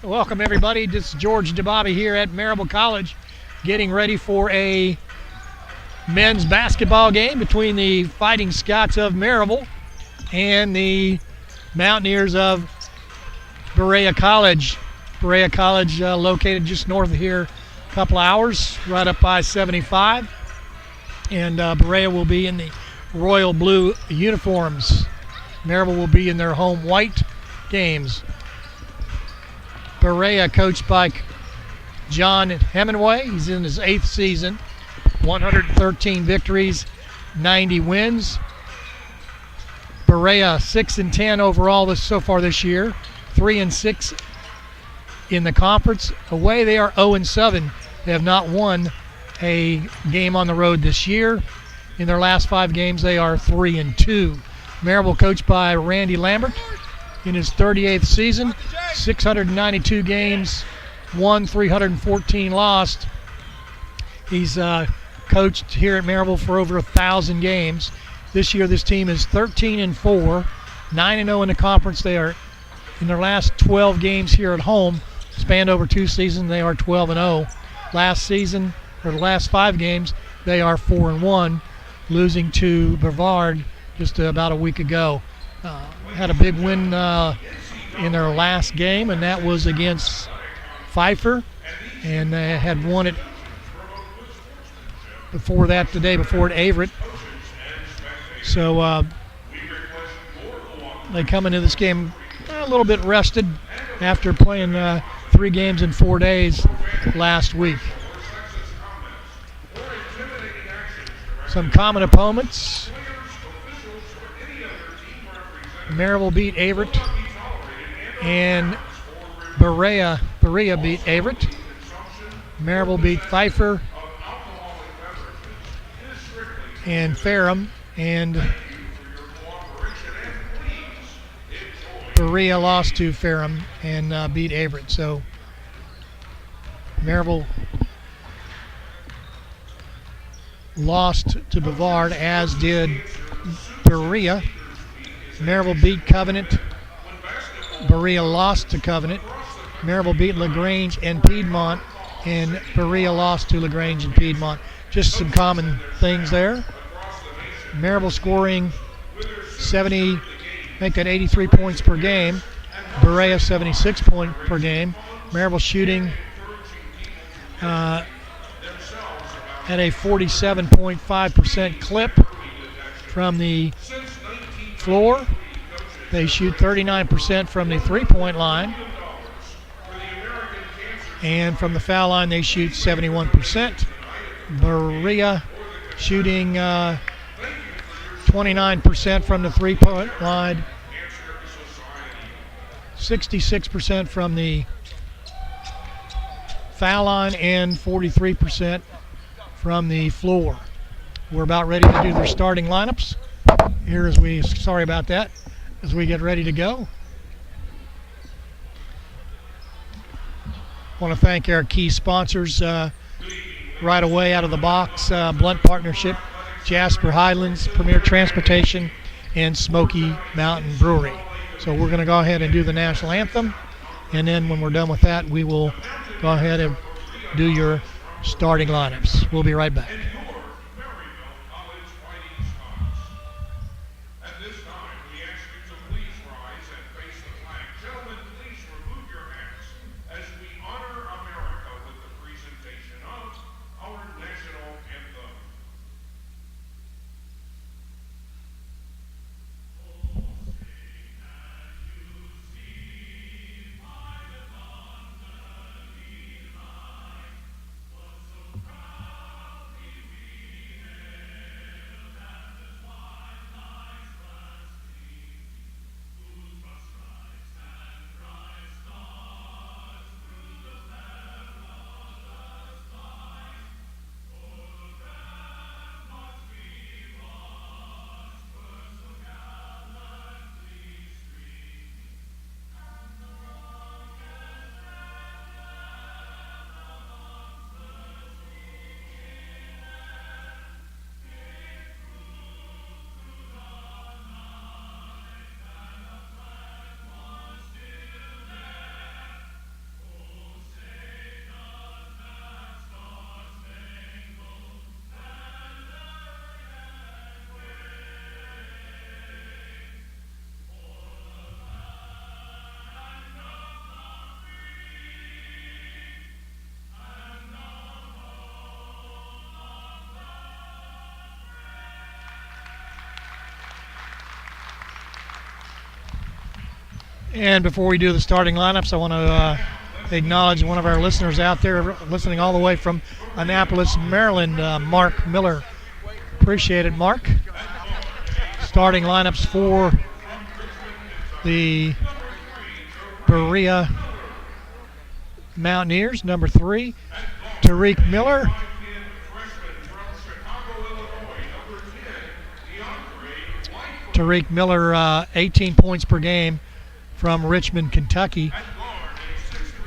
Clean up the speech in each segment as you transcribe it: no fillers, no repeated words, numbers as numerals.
Welcome, everybody. This is George DeBobby here at Maryville College, getting ready for a men's basketball game between the Fighting Scots of Maryville and the Mountaineers of Berea College. Berea College located just north of here, a couple hours, right up by 75. And Berea will be in the royal blue uniforms. Maryville will be in their home white games. Berea, coached by John Hemingway. He's in his 8th season. 113 victories, 90 wins. Berea 6-10 overall so far this year. 3-6 in the conference. Away they are 0-7. They have not won a game on the road this year. In their last 5 games, they are 3-2. Maryville, coached by Randy Lambert, in his 38th season, 692 games, won 314 lost. He's coached here at Maryville for over 1,000 games. This year, this team is 13-4, 9-0 in the conference. They are in their last 12 games here at home, spanned over 2 seasons. They are 12-0. Last season, or the last 5 games, they are 4-1, losing to Brevard just about a week ago. Had a big win in their last game, and that was against Pfeiffer, and they had won it before that, the day before at Averett. So they come into this game a little bit rested after playing 3 games in 4 days last week. Some common opponents. Maryville beat Averett, and Berea beat Averett. Maryville beat Pfeiffer and Ferrum, and Berea lost to Ferrum and beat Averett. So Maryville lost to Brevard, as did Berea. Maryville beat Covenant. Berea lost to Covenant. Maryville beat LaGrange and Piedmont, and Berea lost to LaGrange and Piedmont. Just some common things there. Maryville scoring 70, make that 83 points per game. Berea 76 points per game. Maryville shooting at a 47.5% clip from the floor. They shoot 39% from the three-point line, and from the foul line they shoot 71%. Berea shooting 29% from the three-point line, 66% from the foul line, and 43% from the floor. We're about ready to do their starting lineups here as we get ready to go. I want to thank our key sponsors right away out of the box: Blunt Partnership, Jasper Highlands, Premier Transportation, and Smoky Mountain Brewery. So we're going to go ahead and do the national anthem, and then when we're done with that, we will go ahead and do your starting lineups. We'll be right back. And before we do the starting lineups, I want to acknowledge one of our listeners out there listening all the way from Annapolis, Maryland, Mark Miller. Appreciate it, Mark. Starting lineups for the Berea Mountaineers. Number 3, Tariq Miller. Tariq Miller, 18 points per game from Richmond, Kentucky.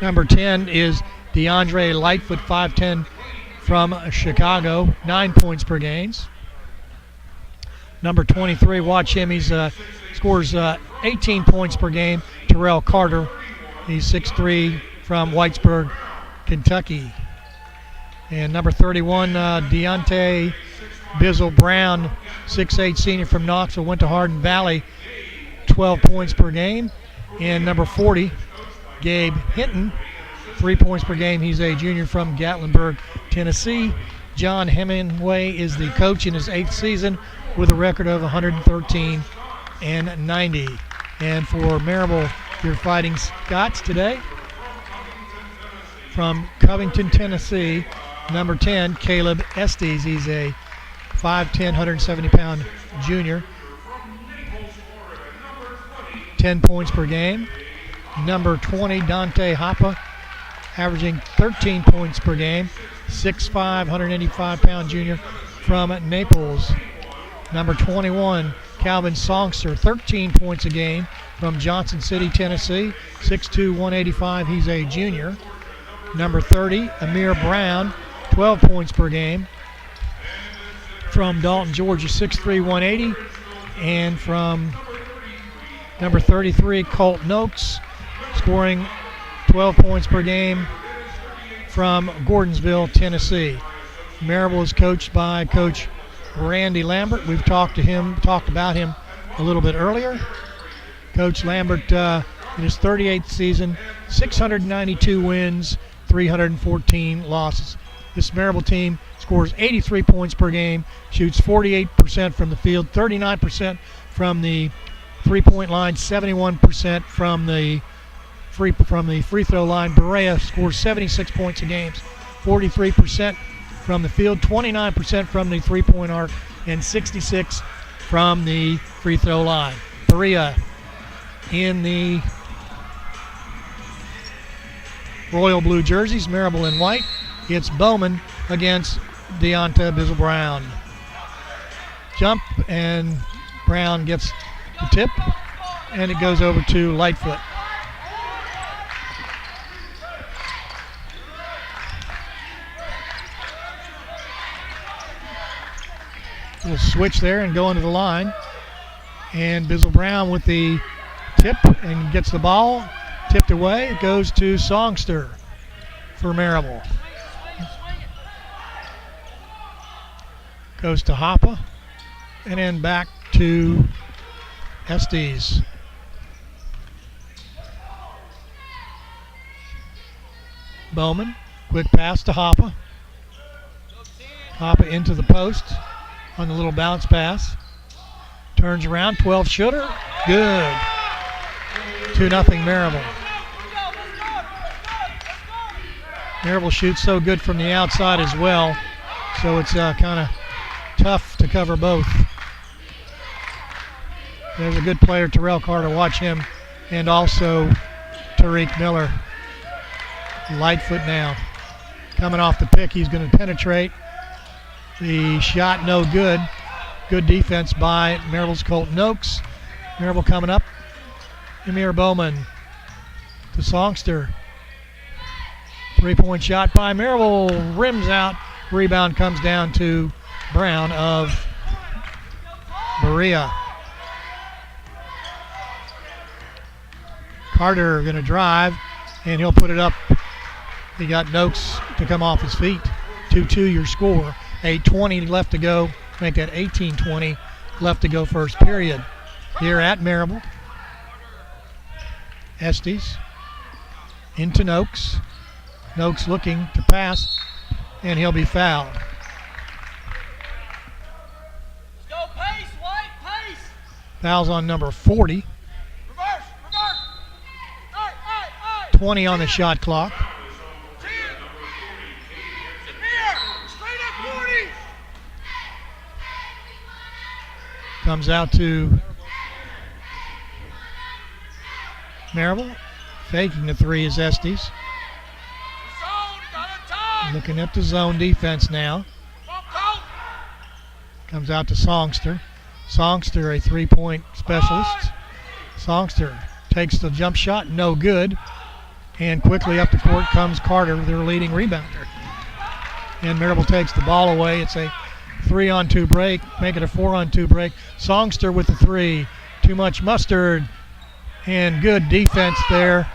Number 10 is DeAndre Lightfoot, 5'10", from Chicago, 9 points per game. Number 23, watch him, he's scores 18 points per game, Terrell Carter. He's 6'3", from Whitesburg, Kentucky. And number 31, Deontay Bizzle Brown, 6'8", senior from Knoxville, went to Hardin Valley, 12 points per game. And number 40, Gabe Hinton, 3 points per game. He's a junior from Gatlinburg, Tennessee. John Hemingway is the coach in his 8th season with a record of 113 and 90. And for Maryville, your Fighting Scots today, from Covington, Tennessee, number 10, Caleb Estes. He's a 5'10", 170-pound junior. 10 points per game. Number 20, Dante Hoppa, averaging 13 points per game. 6'5", 185-pound junior from Naples. Number 21, Calvin Songster, 13 points a game from Johnson City, Tennessee. 6'2", 185. He's a junior. Number 30, Amir Brown, 12 points per game from Dalton, Georgia. 6'3", 180. And from number 33, Colt Noakes, scoring 12 points per game from Gordonsville, Tennessee. Maryville is coached by Coach Randy Lambert. We've talked about him a little bit earlier. Coach Lambert, in his 38th season, 692 wins, 314 losses. This Maryville team scores 83 points per game, shoots 48% from the field, 39% from the three-point line, 71% from the free throw line. Berea scores 76 points a game, 43% from the field, 29% from the three-point arc, and 66 from the free throw line. Berea in the royal blue jerseys, Maryville in white. It's Bowman against Deonta Bizzle Brown. Jump, and Brown gets the tip, and it goes over to Lightfoot. We'll switch there and go into the line. And Bizzle Brown with the tip and gets the ball tipped away. It goes to Songster for Maryville. Goes to Hoppa, and then back to Estes. Bowman, quick pass to Hoppa. Hoppa into the post on the little bounce pass. Turns around, 12 shooter, good. 2-0 Maryville. Maryville shoots so good from the outside as well, so it's kind of tough to cover both. There's a good player, Terrell Carter. Watch him, and also Tariq Miller. Lightfoot now. Coming off the pick, he's going to penetrate. The shot no good. Good defense by Maryville's Colt Noakes. Maryville coming up. Amir Bowman to Songster. 3-point shot by Maryville. Rims out. Rebound comes down to Brown of Berea. Carter going to drive, and he'll put it up. He got Noakes to come off his feet. 2-2 your score. 8:20 left to go. Make that 18:20 left to go first period. Here at Maryville. Estes into Noakes. Noakes looking to pass, and he'll be fouled. Go pace, White, pace. Foul's on number 40. Reverse. 20 on the shot clock. Comes out to Maryville. Faking the three is Estes. Looking at the zone defense now. Comes out to Songster. Songster, a three-point specialist. Songster takes the jump shot, no good. And quickly up the court comes Carter, their leading rebounder. And Maryville takes the ball away. It's a 3-on-2 break, make it a 4-on-2 break. Songster with the three. Too much mustard. And good defense there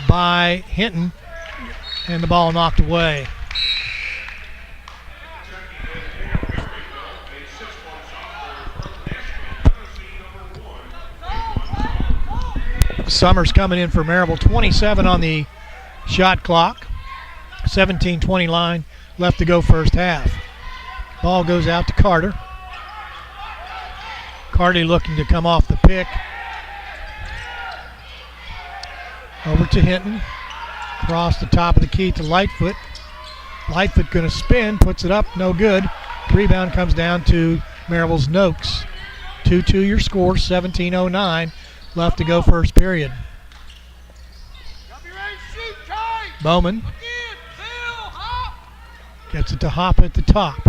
by Hinton. And the ball knocked away. Summers coming in for Maryville. 27 on the shot clock. 17-20 line left to go first half. Ball goes out to Carter. Carter looking to come off the pick. Over to Hinton. Across the top of the key to Lightfoot. Lightfoot going to spin, puts it up, no good. Rebound comes down to Maryville's Noakes. 2-2 your score, 17:09 left to go first period. Bowman gets it to Hop at the top.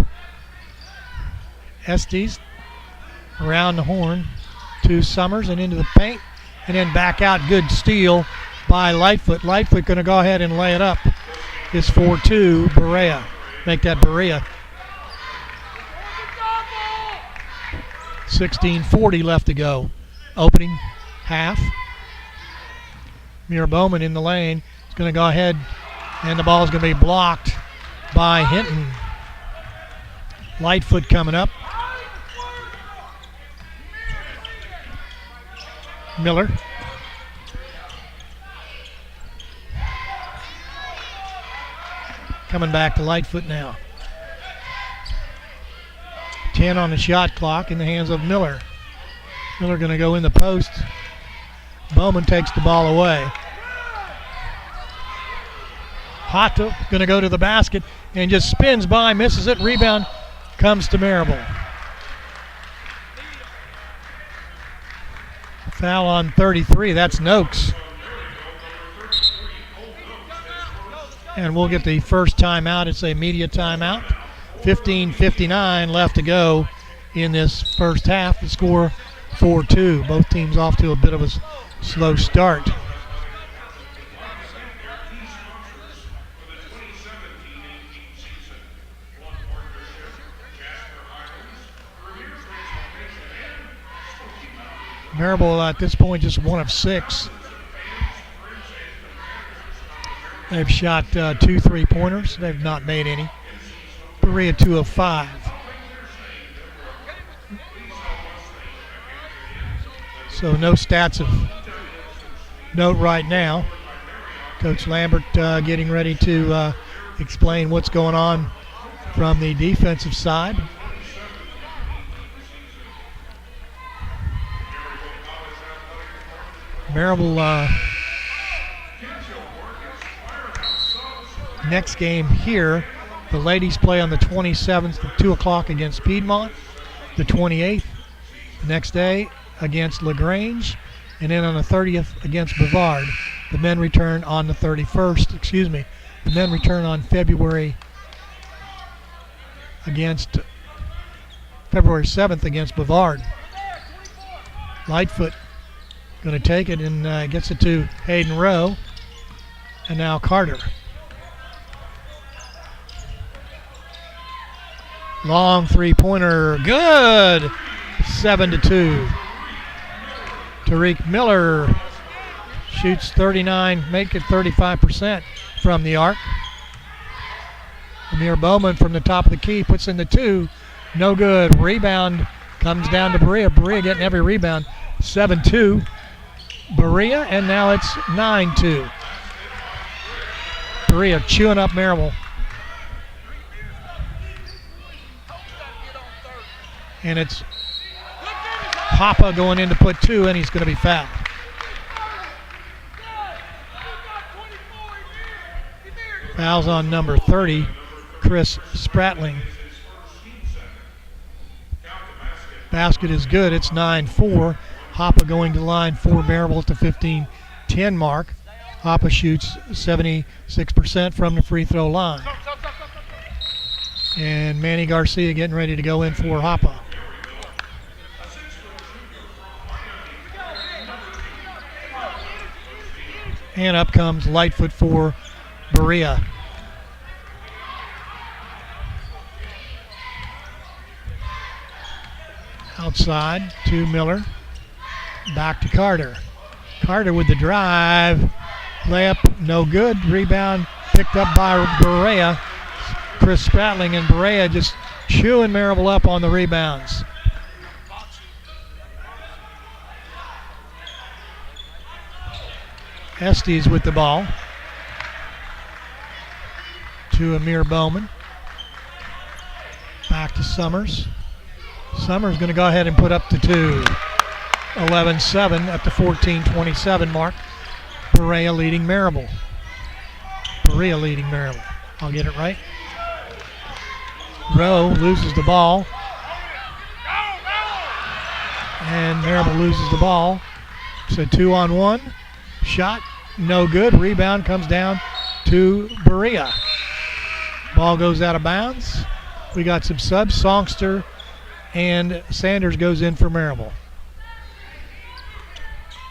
Estes around the horn to Summers and into the paint and then back out. Good steal by Lightfoot. Lightfoot going to go ahead and lay it up. It's 4-2 Berea. Make that Berea. 16:40 left to go. Opening half. Mira Bowman in the lane. He's going to go ahead and the ball is going to be blocked by Hinton. Lightfoot coming up. Miller. Coming back to Lightfoot now. 10 on the shot clock in the hands of Miller. Miller going to go in the post. Bowman takes the ball away. Hato going to go to the basket and just spins by, misses it. Rebound comes to Maryville. Foul on 33. That's Noakes. And we'll get the first timeout. It's a media timeout. 15:59 left to go in this first half. The score 4-2. Both teams off to a bit of a slow start. Maryville at this point just 1 of 6. They've shot 2 3-pointers. They've not made any. Berea 2 of 5. So no stats of note right now. Coach Lambert getting ready to explain what's going on from the defensive side. Maryville next game here. The ladies play on the 27th at 2 o'clock against Piedmont. The 28th the next day against LaGrange. And then on the 30th against Brevard. The men return on the 31st. The men return on February 7th against Brevard. Lightfoot going to take it and gets it to Hayden Rowe. And now Carter. Long three-pointer, good. 7-2. Tariq Miller shoots 39, make it 35% from the arc. Amir Bowman from the top of the key puts in the 2. No good. Rebound comes down to Berea. Berea getting every rebound. 7-2. Berea, and now it's 9-2. Berea chewing up Maryville. And it's Papa going in to put 2, and he's going to be fouled. Fouls on number 30, Chris Spratling. Basket is good. It's 9-4. Hoppe going to line for Maryville at the 15-10 mark. Hoppe shoots 76% from the free throw line. And Manny Garcia getting ready to go in for Hoppe. And up comes Lightfoot for Berea. Outside to Miller. Back to Carter. Carter with the drive. Layup, no good. Rebound picked up by Berea. Chris Spratling, and Berea just chewing Maryville up on the rebounds. Estes with the ball. To Amir Bowman. Back to Summers. Summers going to go ahead and put up the two. 11-7 at the 14-27 mark. Berea leading Maryville. Berea leading Maryville. I'll get it right. Rowe loses the ball. And Maryville loses the ball. It's a 2-on-1. Shot, no good. Rebound comes down to Berea. Ball goes out of bounds. We got some subs. Songster and Sanders goes in for Maryville.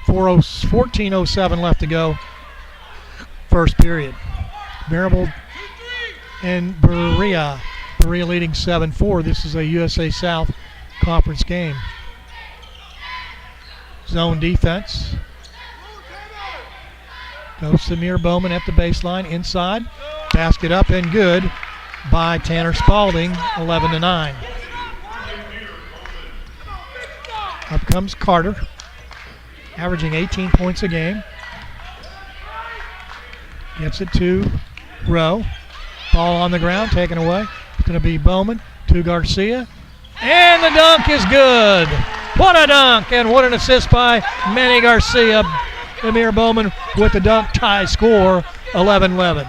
14:07 left to go. First period. Maryville and Berea. Berea leading 7-4. This is a USA South Conference game. Zone defense. Goes to Amir Bowman at the baseline. Inside. Basket up and good by Tanner Spalding. 11-9. Up comes Carter. Averaging 18 points a game. Gets it to Rowe. Ball on the ground, taken away. It's going to be Bowman to Garcia. And the dunk is good. What a dunk, and what an assist by Manny Garcia. Amir Bowman with the dunk, tie score, 11-11.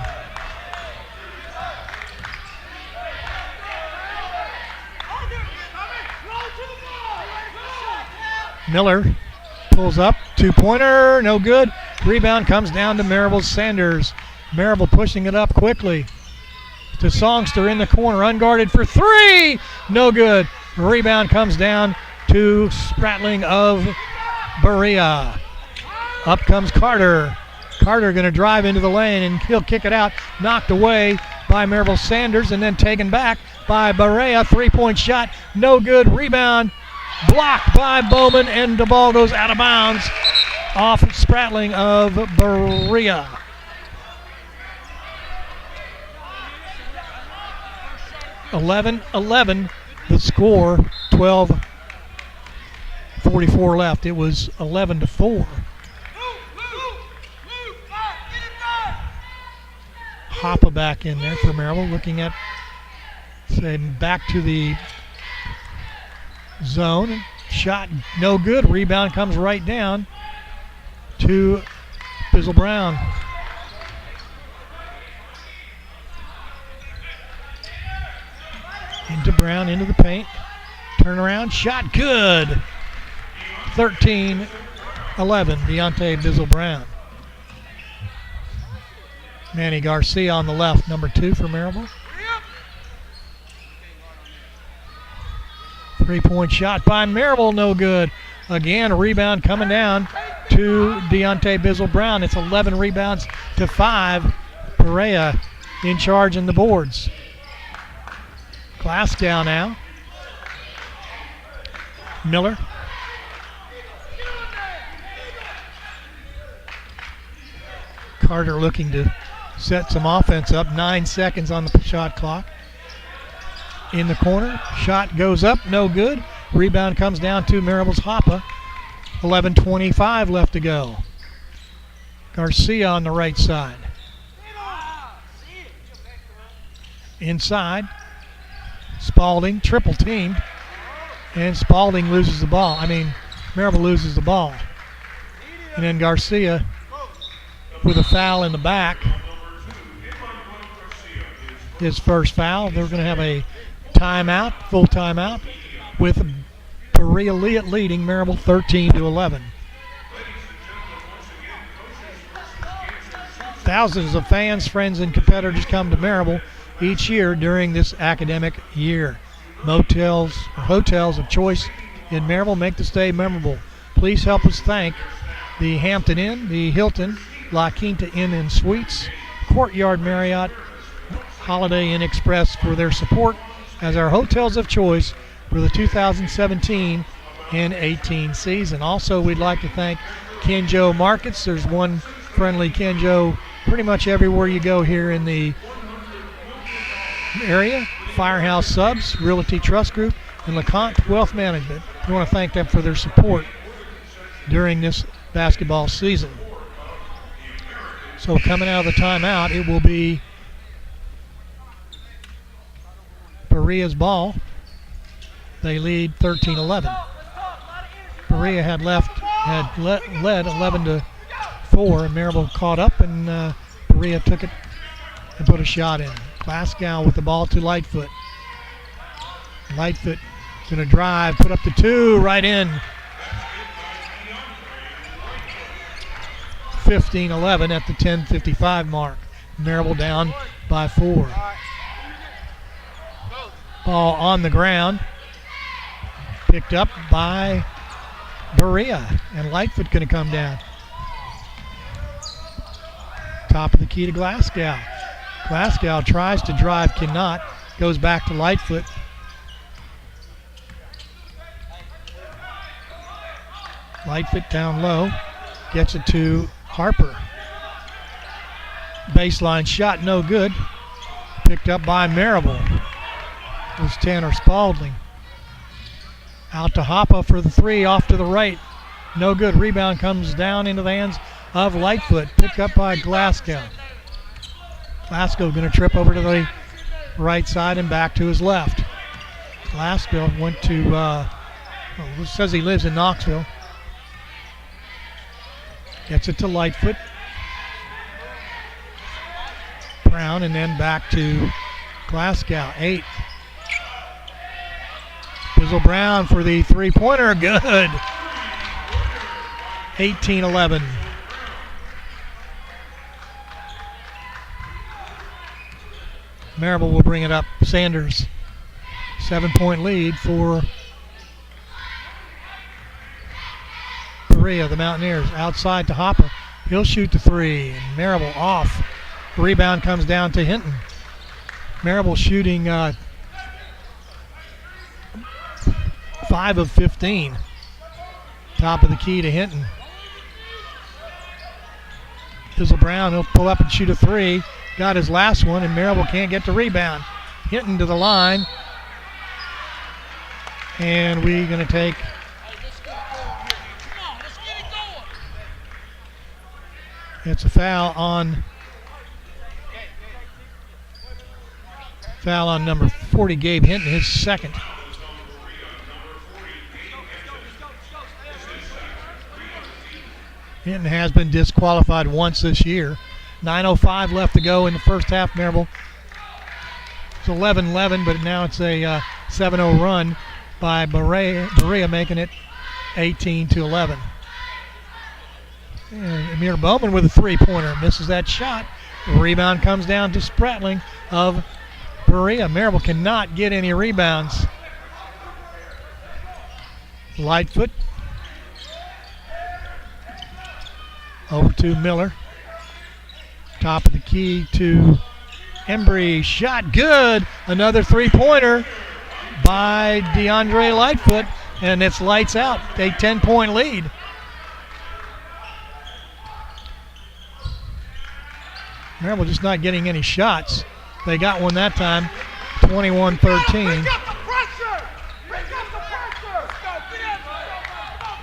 Miller pulls up, two-pointer, no good. Rebound comes down to Maryville Sanders. Maryville pushing it up quickly to Songster in the corner, unguarded for three, no good. Rebound comes down to Spratling of Berea. Up comes Carter. Carter going to drive into the lane, and he'll kick it out, knocked away by Maryville Sanders, and then taken back by Berea. Three-point shot, no good. Rebound blocked by Bowman, and the ball goes out of bounds off Spratling of Berea. (11-11) the score. 12:44 left. It was 11-4. Hoppe back in there for Maryville, looking at, say, back to the zone. Shot no good. Rebound comes right down to Bizzle Brown. Into Brown, into the paint. Turnaround, shot good. 13-11, Deontay Bizzle Brown. Manny Garcia on the left, number 2 for Maryville. Three-point shot by Maryville, no good. Again, a rebound coming down to Deontay Bizzle Brown. It's 11 rebounds to 5. Berea in charge in the boards. Glasgow now. Miller. Carter looking to set some offense up. 9 seconds on the shot clock. In the corner, shot goes up, no good. Rebound comes down to Maryville's Hoppe. 11:25 left to go. Garcia on the right side. Inside. Spalding, triple teamed. And Spalding loses the ball. Maryville loses the ball. And then Garcia with a foul in the back. his first foul. They're going to have a timeout, full timeout, with Berea leading Maryville 13-11. Thousands of fans, friends, and competitors come to Maryville each year during this academic year. Motels or hotels of choice in Maryville make the stay memorable. Please help us thank the Hampton Inn, the Hilton, La Quinta Inn and Suites, Courtyard Marriott, Holiday Inn Express for their support as our hotels of choice for the 2017 and 18 season. Also, we'd like to thank Kenjo Markets. There's one friendly Kenjo pretty much everywhere you go here in the area. Firehouse Subs, Realty Trust Group, and LeConte Wealth Management. We want to thank them for their support during this basketball season. So coming out of the timeout, it will be Berea's ball. They lead 13-11. Berea had led 11-4, and Maryville caught up, and Berea took it and put a shot in. Glasgow with the ball to Lightfoot. Lightfoot going to drive, put up the two, right in. 15-11 at the 10:55 mark. Maryville down by 4. Ball on the ground. Picked up by Berea, and Lightfoot going to come down. Top of the key to Glasgow. Glasgow tries to drive, cannot. Goes back to Lightfoot. Lightfoot down low. Gets it to Harper. Baseline shot, no good. Picked up by Maryville. It was Tanner Spalding. Out to Hoppa for the three, off to the right. No good. Rebound comes down into the hands of Lightfoot. Picked up by Glasgow. Glasgow going to trip over to the right side and back to his left. Glasgow went to, says he lives in Knoxville. Gets it to Lightfoot. Brown, and then back to Glasgow. 8. Bizzle Brown for the three-pointer. Good. 18-11. Maryville will bring it up. Sanders, 7-point lead for Berea, the Mountaineers. Outside to Hopper. He'll shoot the three. And Maryville off. The rebound comes down to Hinton. Maryville shooting 5 of 15. Top of the key to Hinton. Bizzle Brown, he'll pull up and shoot a three. Got his last one, and Maryville can't get the rebound. Hinton to the line. And we're going to take it's a foul on number 40, Gabe Hinton, his second. Hinton has been disqualified once this year. 9:05 left to go in the first half. Maryville, it's 11-11, but now it's a 7-0 run by Berea, making it 18-11. And Amir Bowman with a three-pointer, misses that shot. The rebound comes down to Spratling of Berea. Maryville cannot get any rebounds. Lightfoot over to Miller. Top of the key to Embry. Shot good. Another three-pointer by DeAndre Lightfoot, and it's lights out. A 10-point lead. Maryville just not getting any shots. They got one that time, 21-13.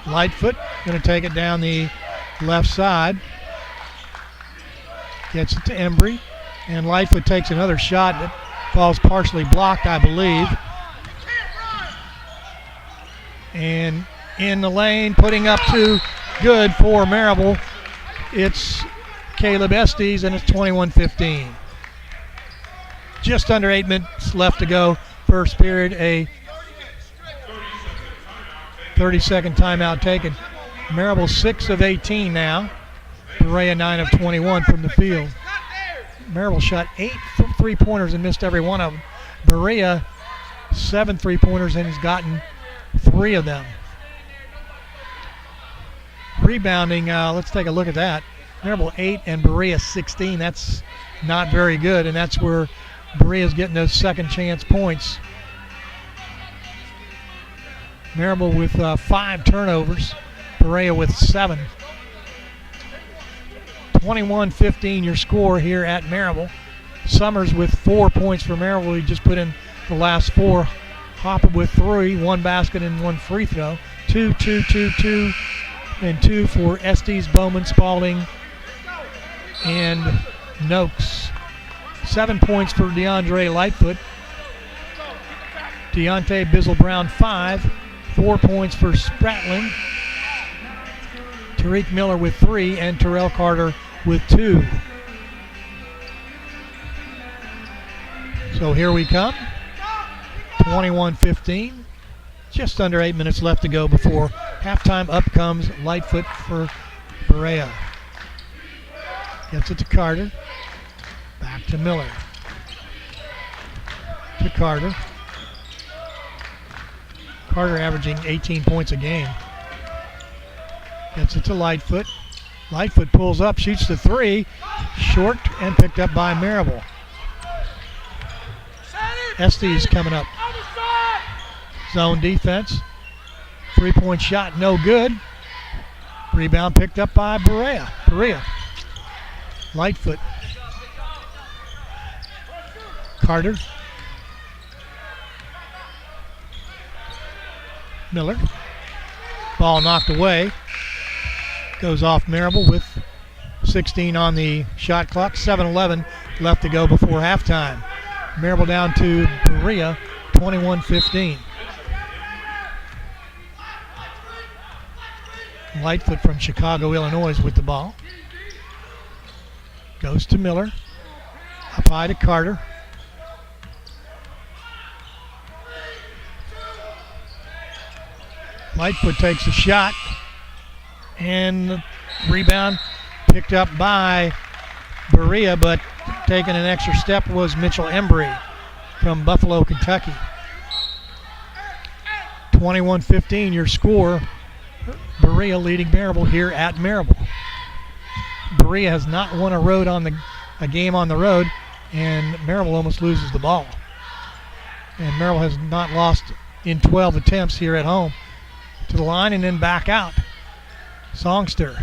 Lightfoot going to take it down the left side. Gets it to Embry, and Lightfoot takes another shot that falls partially blocked, I believe. And in the lane, putting up two, good for Maryville. It's Caleb Estes, and it's 21-15. just under 8 minutes left to go. First period, a 30-second timeout taken. Maryville 6 of 18 now. Berea 9 of 21 from the field. Maryville shot 8 3-pointers and missed every one of them. Berea 7 3-pointers and has gotten 3 of them. Rebounding, let's take a look at that. Maryville 8 and Berea 16. That's not very good, and that's where Berea's getting those second chance points. Maryville with 5 turnovers. Berea with 7. 21-15 your score here at Maryville. Summers with 4 points for Maryville. He just put in the last 4. Hopper with 3, 1 basket and 1 free throw. 2, 2, 2, 2, and 2 for Estes, Bowman, Spalding, and Noakes. 7 points for DeAndre Lightfoot. Deontay Bizzle-Brown 5. 4 points for Spratling. Tariq Miller with 3 and Terrell Carter with 2. So here we come. 21-15. Just under 8 minutes left to go before halftime. Up comes Lightfoot for Berea. Gets it to Carter. Back to Miller. To Carter. Carter averaging 18 points a game. Gets it to Lightfoot. Lightfoot pulls up, shoots the 3. Short and picked up by Maryville. Estes coming up. Zone defense. 3-point shot, no good. Rebound picked up by Berea. Lightfoot. Carter. Miller. Ball knocked away. Goes off Maryville with 16 on the shot clock. 7-11 left to go before halftime. Maryville down to Berea, 21-15. Lightfoot from Chicago, Illinois with the ball. Goes to Miller. Up high to Carter. Lightfoot takes a shot. And the rebound picked up by Berea, but taking an extra step was Mitchell Embry from Buffalo, Kentucky. 21-15 your score. Berea leading Maryville here at Maryville. Berea has not won a game on the road, and Maryville almost loses the ball. And Maryville has not lost in 12 attempts here at home. To the line and then back out. Songster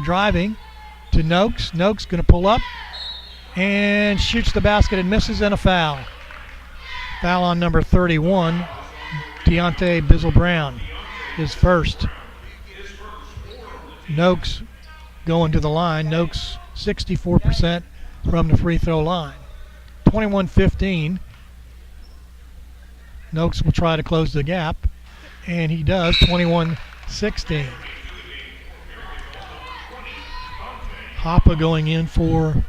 driving to Noakes. Noakes going to pull up and shoots the basket and misses, and a foul. Foul on number 31, Deontay Bizzle-Brown, his first. Noakes going to the line. Noakes 64% from the free throw line. 21-15. Noakes will try to close the gap, and he does. 21-16. Hoppa going in for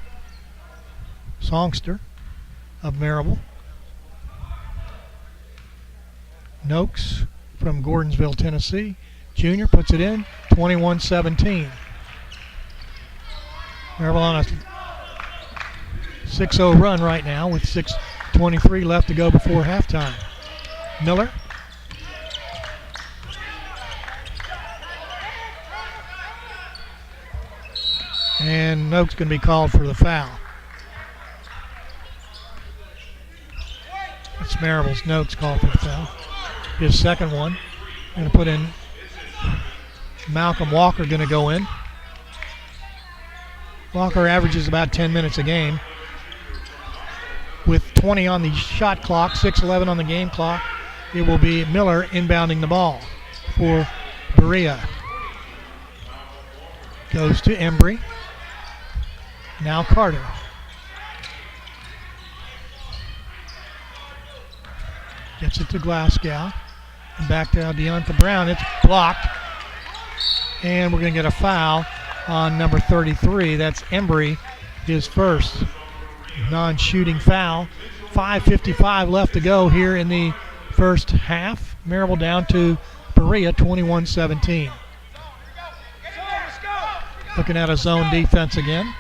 Songster of Maryville. Noakes from Gordonsville, Tennessee. Junior puts it in. 21-17. Maryville on a 6-0 run right now with 6:23 left to go before halftime. Miller. And Noakes going to be called for the foul. It's Maryville's Noakes called for the foul. His second one. Going to put in Malcolm Walker, going to go in. Walker averages about 10 minutes a game. With 20 on the shot clock, 6:11 on the game clock, it will be Miller inbounding the ball for Berea. Goes to Embry. Now Carter. Gets it to Glasgow. And back to Deonta Brown. It's blocked. And we're going to get a foul on number 33. That's Embry, his first. non-shooting foul. 5:55 left to go here in the first half. Maryville down to Berea 21-17. Looking at a zone defense again.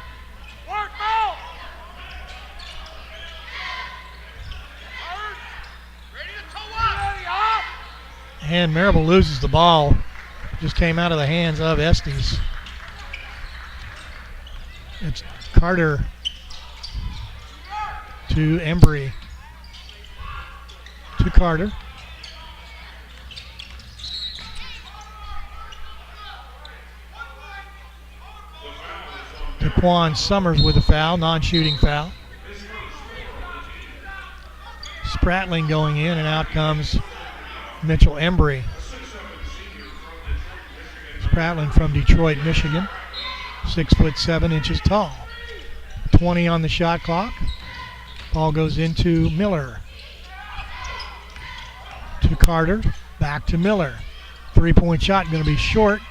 And Maryville loses the ball. Just came out of the hands of Estes. It's Carter to Embry. To Carter. Daquan Summers with a foul, non-shooting foul. Spratling going in, and out comes Mitchell Embry. Spratling from Detroit, Michigan. 6'7" tall. 20 on the shot clock. Ball goes into Miller. To Carter. Back to Miller. 3-point shot going to be short.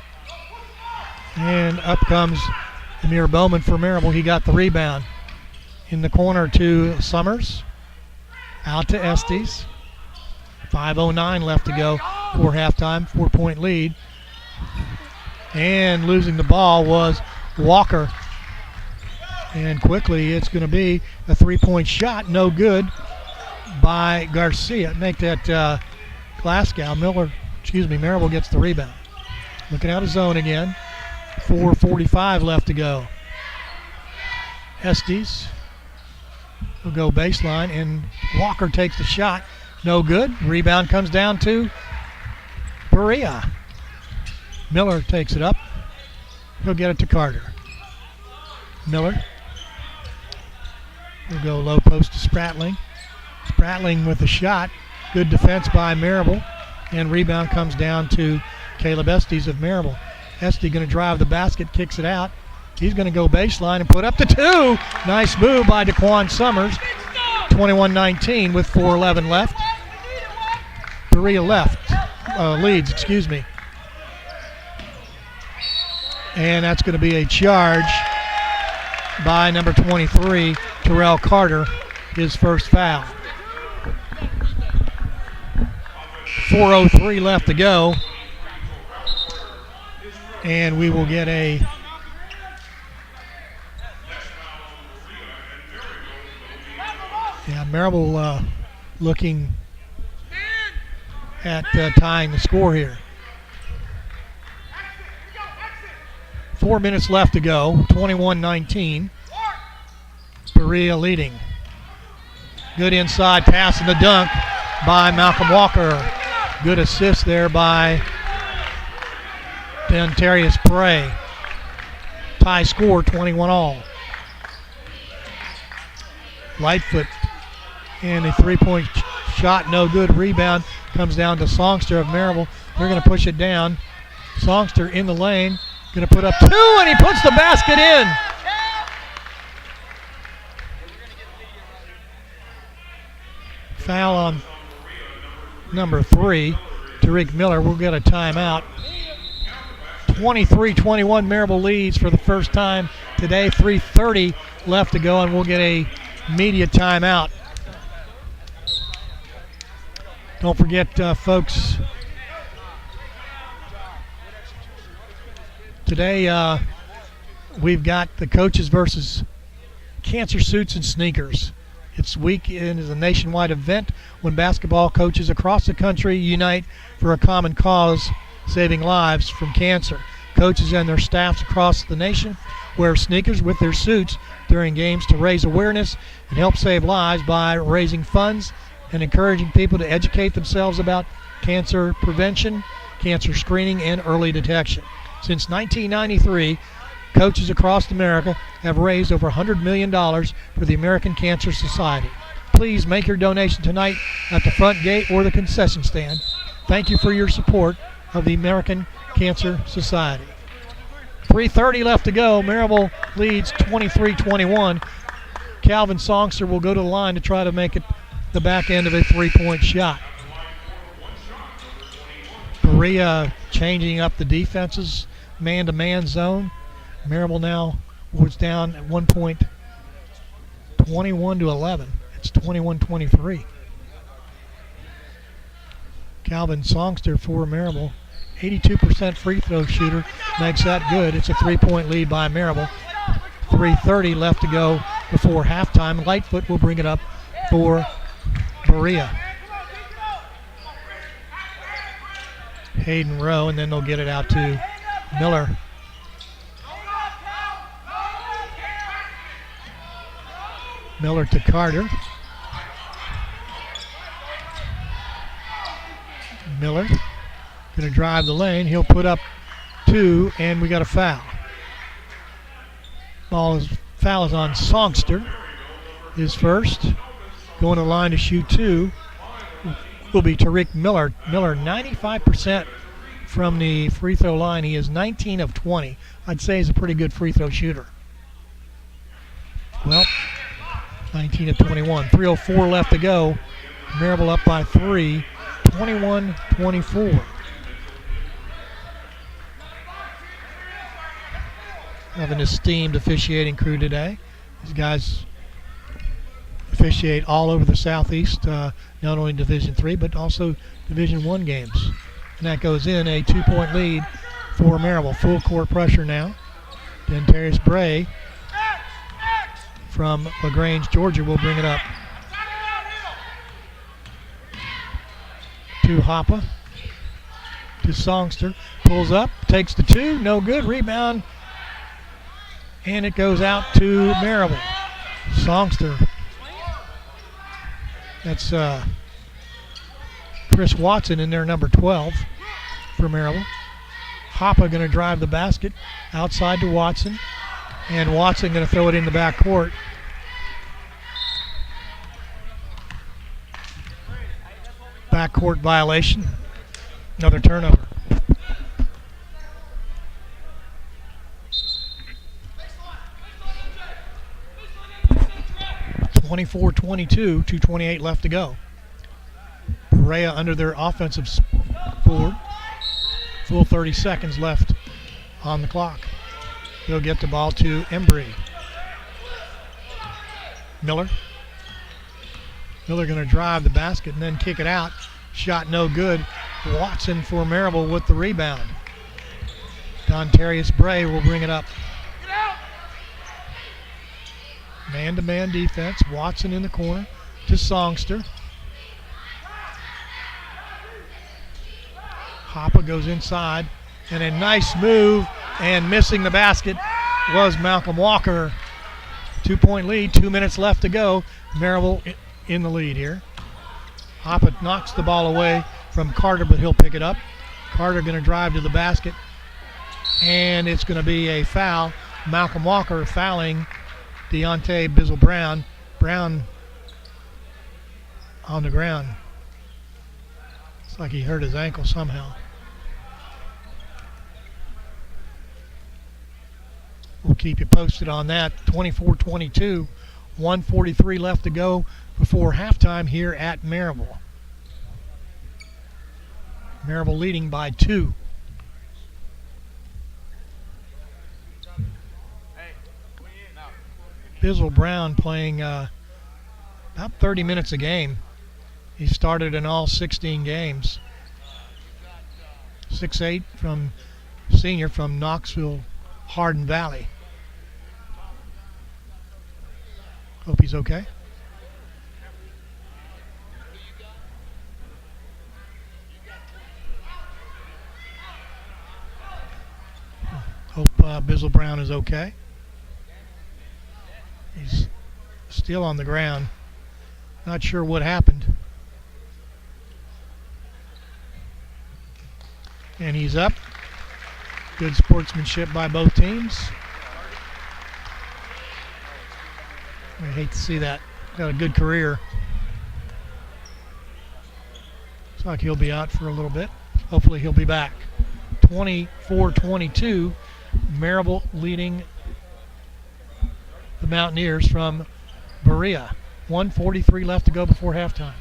And up comes Amir Bowman for Maryville. He got the rebound. In the corner to Summers. Out to Estes. 5:09 left to go for halftime. 4-point lead. And losing the ball was Walker. And quickly it's going to be a 3-point shot. No good by Garcia. Make that Maryville gets the rebound. Looking out of zone again. 4:45 left to go. Estes will go baseline, and Walker takes the shot. No good. Rebound comes down to Berea. Miller takes it up. He'll get it to Carter. Miller will go low post to Spratling. Spratling with the shot. Good defense by Maryville. And rebound comes down to Caleb Estes of Maryville. Estes going to drive the basket, kicks it out. He's going to go baseline and put up the two. Nice move by Daquan Summers. 21-19 with 4:11 left. Berea leads. And that's going to be a charge by number 23, Terrell Carter, his first foul. 4:03 left to go. And we will get a Maryville looking at tying the score here. 4 minutes left to go, 21-19. Berea leading. Good inside pass and the dunk by Malcolm Walker. Good assist there by Dentarius Prey. Tie score, 21 all. Lightfoot and a 3-point shot, no good. Rebound comes down to Songster of Maryville. They're going to push it down. Songster in the lane, going to put up two, and he puts the basket in. Foul on number 3, Tariq Miller. We'll get a timeout. 23-21, Maryville leads for the first time today. 3:30 left to go, and we'll get a media timeout. Don't forget, folks, today we've got the Coaches versus Cancer Suits and Sneakers. It's weekend is a nationwide event when basketball coaches across the country unite for a common cause, saving lives from cancer. Coaches and their staffs across the nation wear sneakers with their suits during games to raise awareness and help save lives by raising funds and encouraging people to educate themselves about cancer prevention, cancer screening, and early detection. Since 1993, coaches across America have raised over $100 million for the American Cancer Society. Please make your donation tonight at the front gate or the concession stand. Thank you for your support of the American Cancer Society. 3:30 left to go. Maryville leads 23-21. Calvin Songster will go to the line to try to make it the back end of a 3-point shot. Berea changing up the defenses, man-to-man zone. Maryville now was down at 1 point, 21-11. It's 21-23. Calvin Songster for Maryville. 82% free throw shooter makes that good. It's a 3-point lead by Maryville. 3:30 left to go before halftime. Lightfoot will bring it up for Berea. Hayden Rowe, and then they'll get it out to Miller. Miller to Carter. Miller going to drive the lane. He'll put up 2, and we got a foul. Foul is on Songster. His first. Going to the line to shoot 2 will be Tariq Miller. Miller 95% from the free throw line. He is 19 of 20. I'd say he's a pretty good free throw shooter. Well, 19 of 21. 3:04 left to go. Maryville up by 3. 21-24. Have an esteemed officiating crew today. These guys officiate all over the Southeast, not only Division III, but also Division I games. And that goes in a 2-point lead for Maryville. Full court pressure now. Dentarius Bray from LaGrange, Georgia, will bring it up. To Hoppe. To Songster. Pulls up, takes the 2, no good. Rebound. And it goes out to Maryville. Songster. That's Chris Watson in there, number 12 for Maryville. Hoppe going to drive the basket outside to Watson. And Watson going to throw it in the back court. Backcourt violation. Another turnover. 24-22, 2:28 left to go. Berea under their offensive board. Full 30 seconds left on the clock. They'll get the ball to Embry. Miller. Miller going to drive the basket and then kick it out. Shot no good. Watson for Maryville with the rebound. Dontarius Bray will bring it up. Man-to-man defense. Watson in the corner to Songster. Hoppe goes inside. And a nice move, and missing the basket was Malcolm Walker. 2-point lead, 2 minutes left to go. Maryville in the lead here. Hoppe knocks the ball away from Carter, but he'll pick it up. Carter going to drive to the basket, and it's going to be a foul. Malcolm Walker fouling Deontay Bizzle-Brown. Brown on the ground. It's like he hurt his ankle somehow. We'll keep you posted on that. 24-22, 1:43 left to go before halftime here at Maryville. Maryville leading by 2. Bizzle-Brown playing about 30 minutes a game. He started in all 16 games. 6'8" from senior from Knoxville, Hardin Valley. Hope he's okay. Hope Bizzle-Brown is okay. He's still on the ground. Not sure what happened. And he's up. Good sportsmanship by both teams. I hate to see that. Got a good career. Looks like he'll be out for a little bit. Hopefully he'll be back. 24-22. Maryville leading the Mountaineers from Berea. 1:43 left to go before halftime.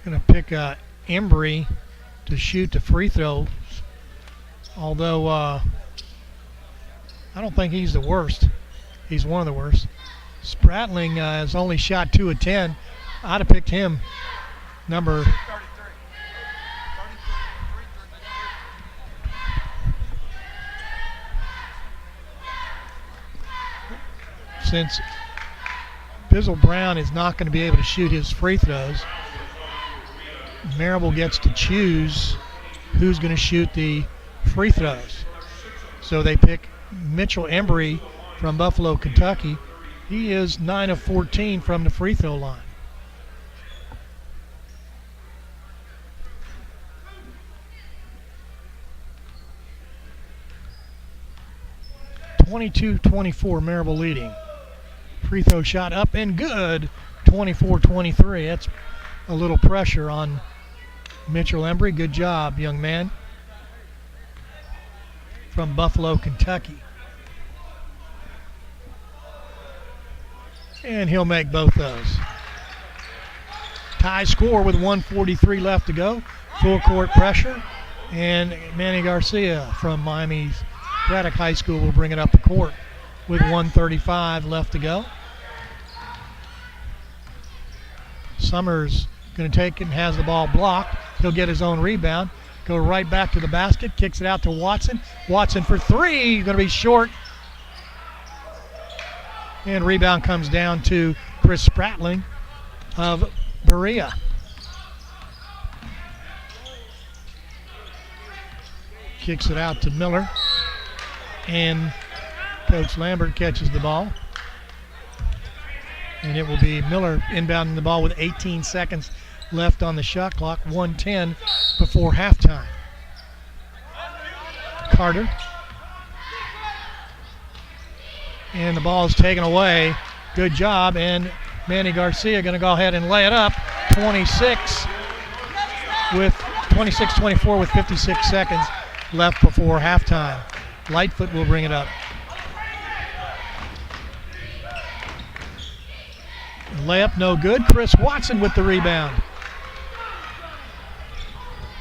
Going to pick Embry to shoot the free throws, although I don't think he's the worst. He's one of the worst. Spratling has only shot 2 of 10. I'd have picked him number. Since Bizzle Brown is not going to be able to shoot his free throws, Maryville gets to choose who's going to shoot the free throws. So they pick Mitchell Embry from Buffalo, Kentucky. He is 9 of 14 from the free throw line. (22-24) Maryville leading. Free throw shot up and good. 24-23. That's a little pressure on Mitchell Embry. Good job, young man. From Buffalo, Kentucky. And he'll make both those. Tie score with 1:43 left to go. Full court pressure. And Manny Garcia from Miami's Braddock High School will bring it up the court with 1:35 left to go. Summers going to take it and has the ball blocked. He'll get his own rebound. Go right back to the basket. Kicks it out to Watson. Watson for three. Going to be short. And rebound comes down to Chris Spratling of Berea. Kicks it out to Miller. And Coach Lambert catches the ball. And it will be Miller inbounding the ball with 18 seconds left on the shot clock. 1:10 before halftime. Carter. And the ball is taken away. Good job. And Manny Garcia going to go ahead and lay it up. 26-24 with 56 seconds left before halftime. Lightfoot will bring it up. Layup no good. Chris Watson with the rebound.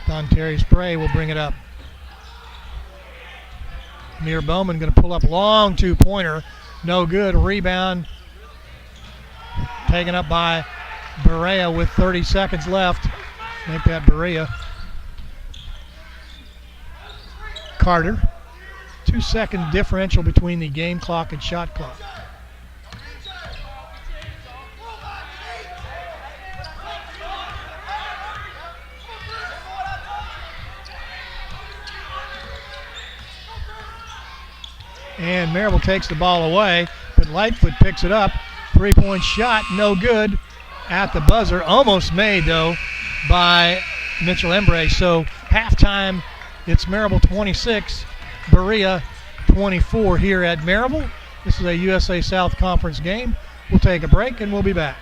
Don Terry Spray will bring it up. Amir Bowman going to pull up long two-pointer. No good. Rebound taken up by Berea with 30 seconds left. Make that Berea. Carter. 2-second differential between the game clock and shot clock. And Maryville takes the ball away, but Lightfoot picks it up. Three-point shot, no good at the buzzer. Almost made, though, by Mitchell Embry. So halftime, it's Maryville 26, Berea 24 here at Maryville. This is a USA South Conference game. We'll take a break, and we'll be back.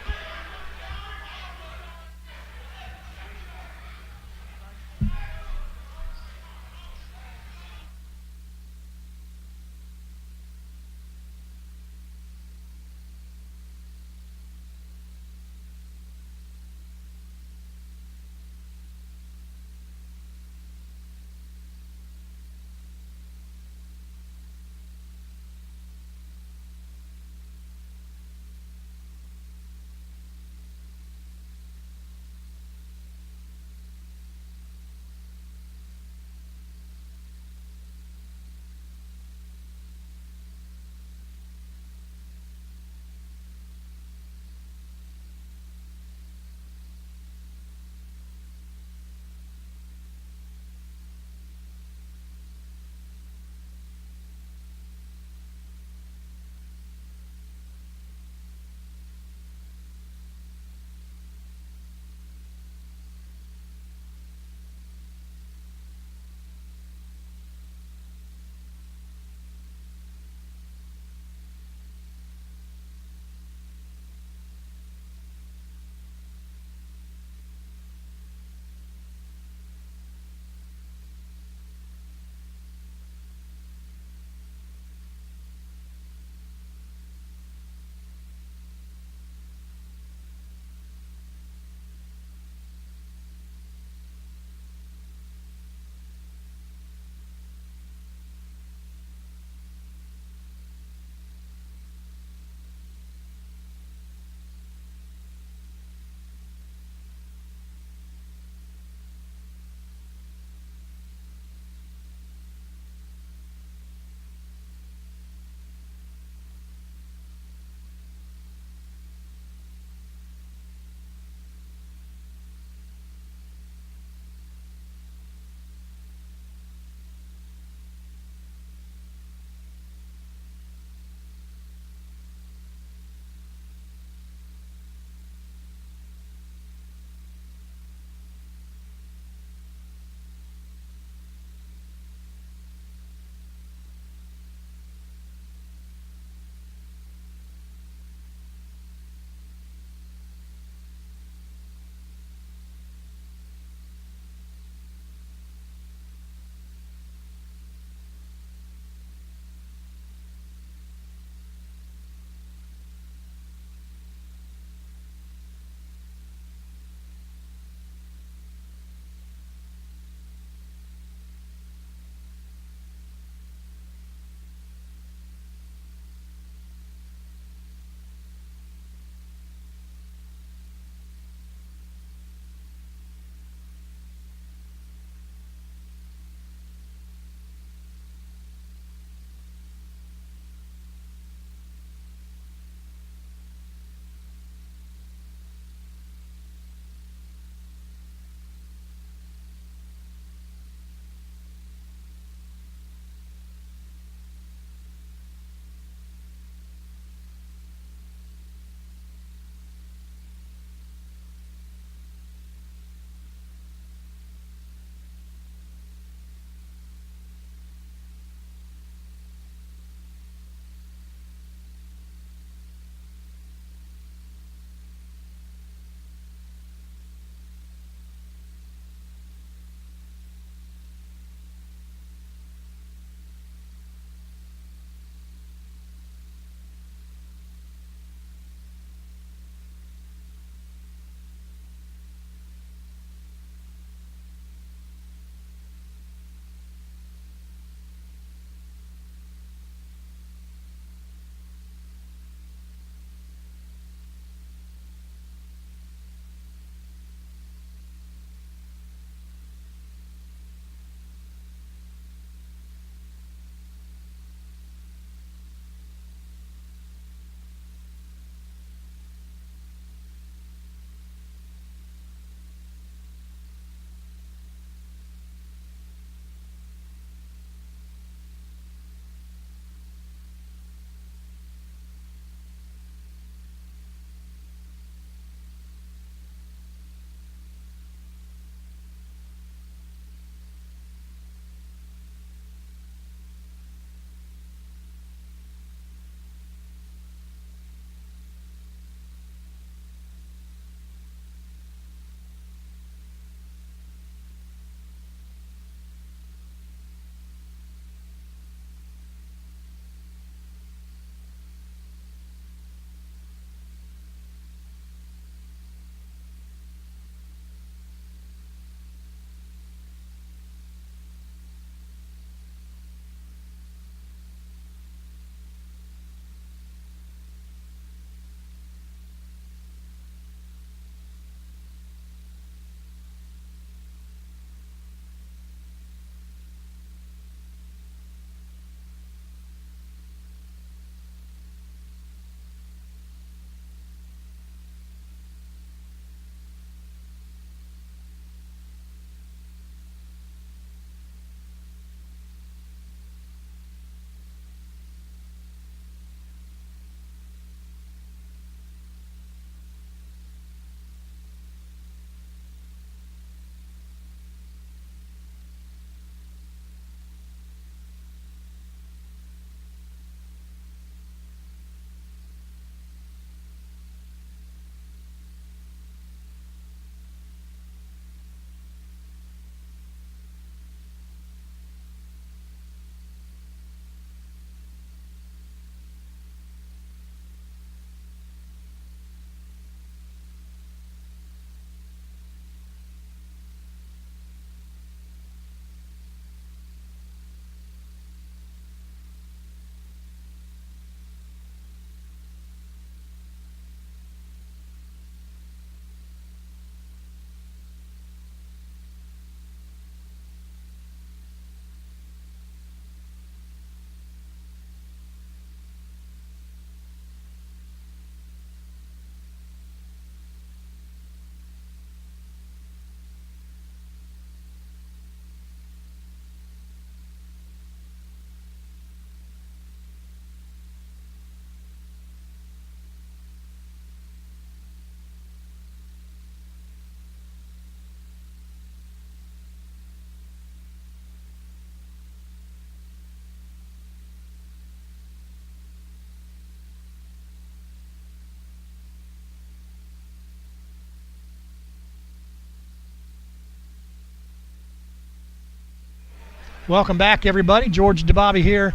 Welcome back, everybody. George DeBobby here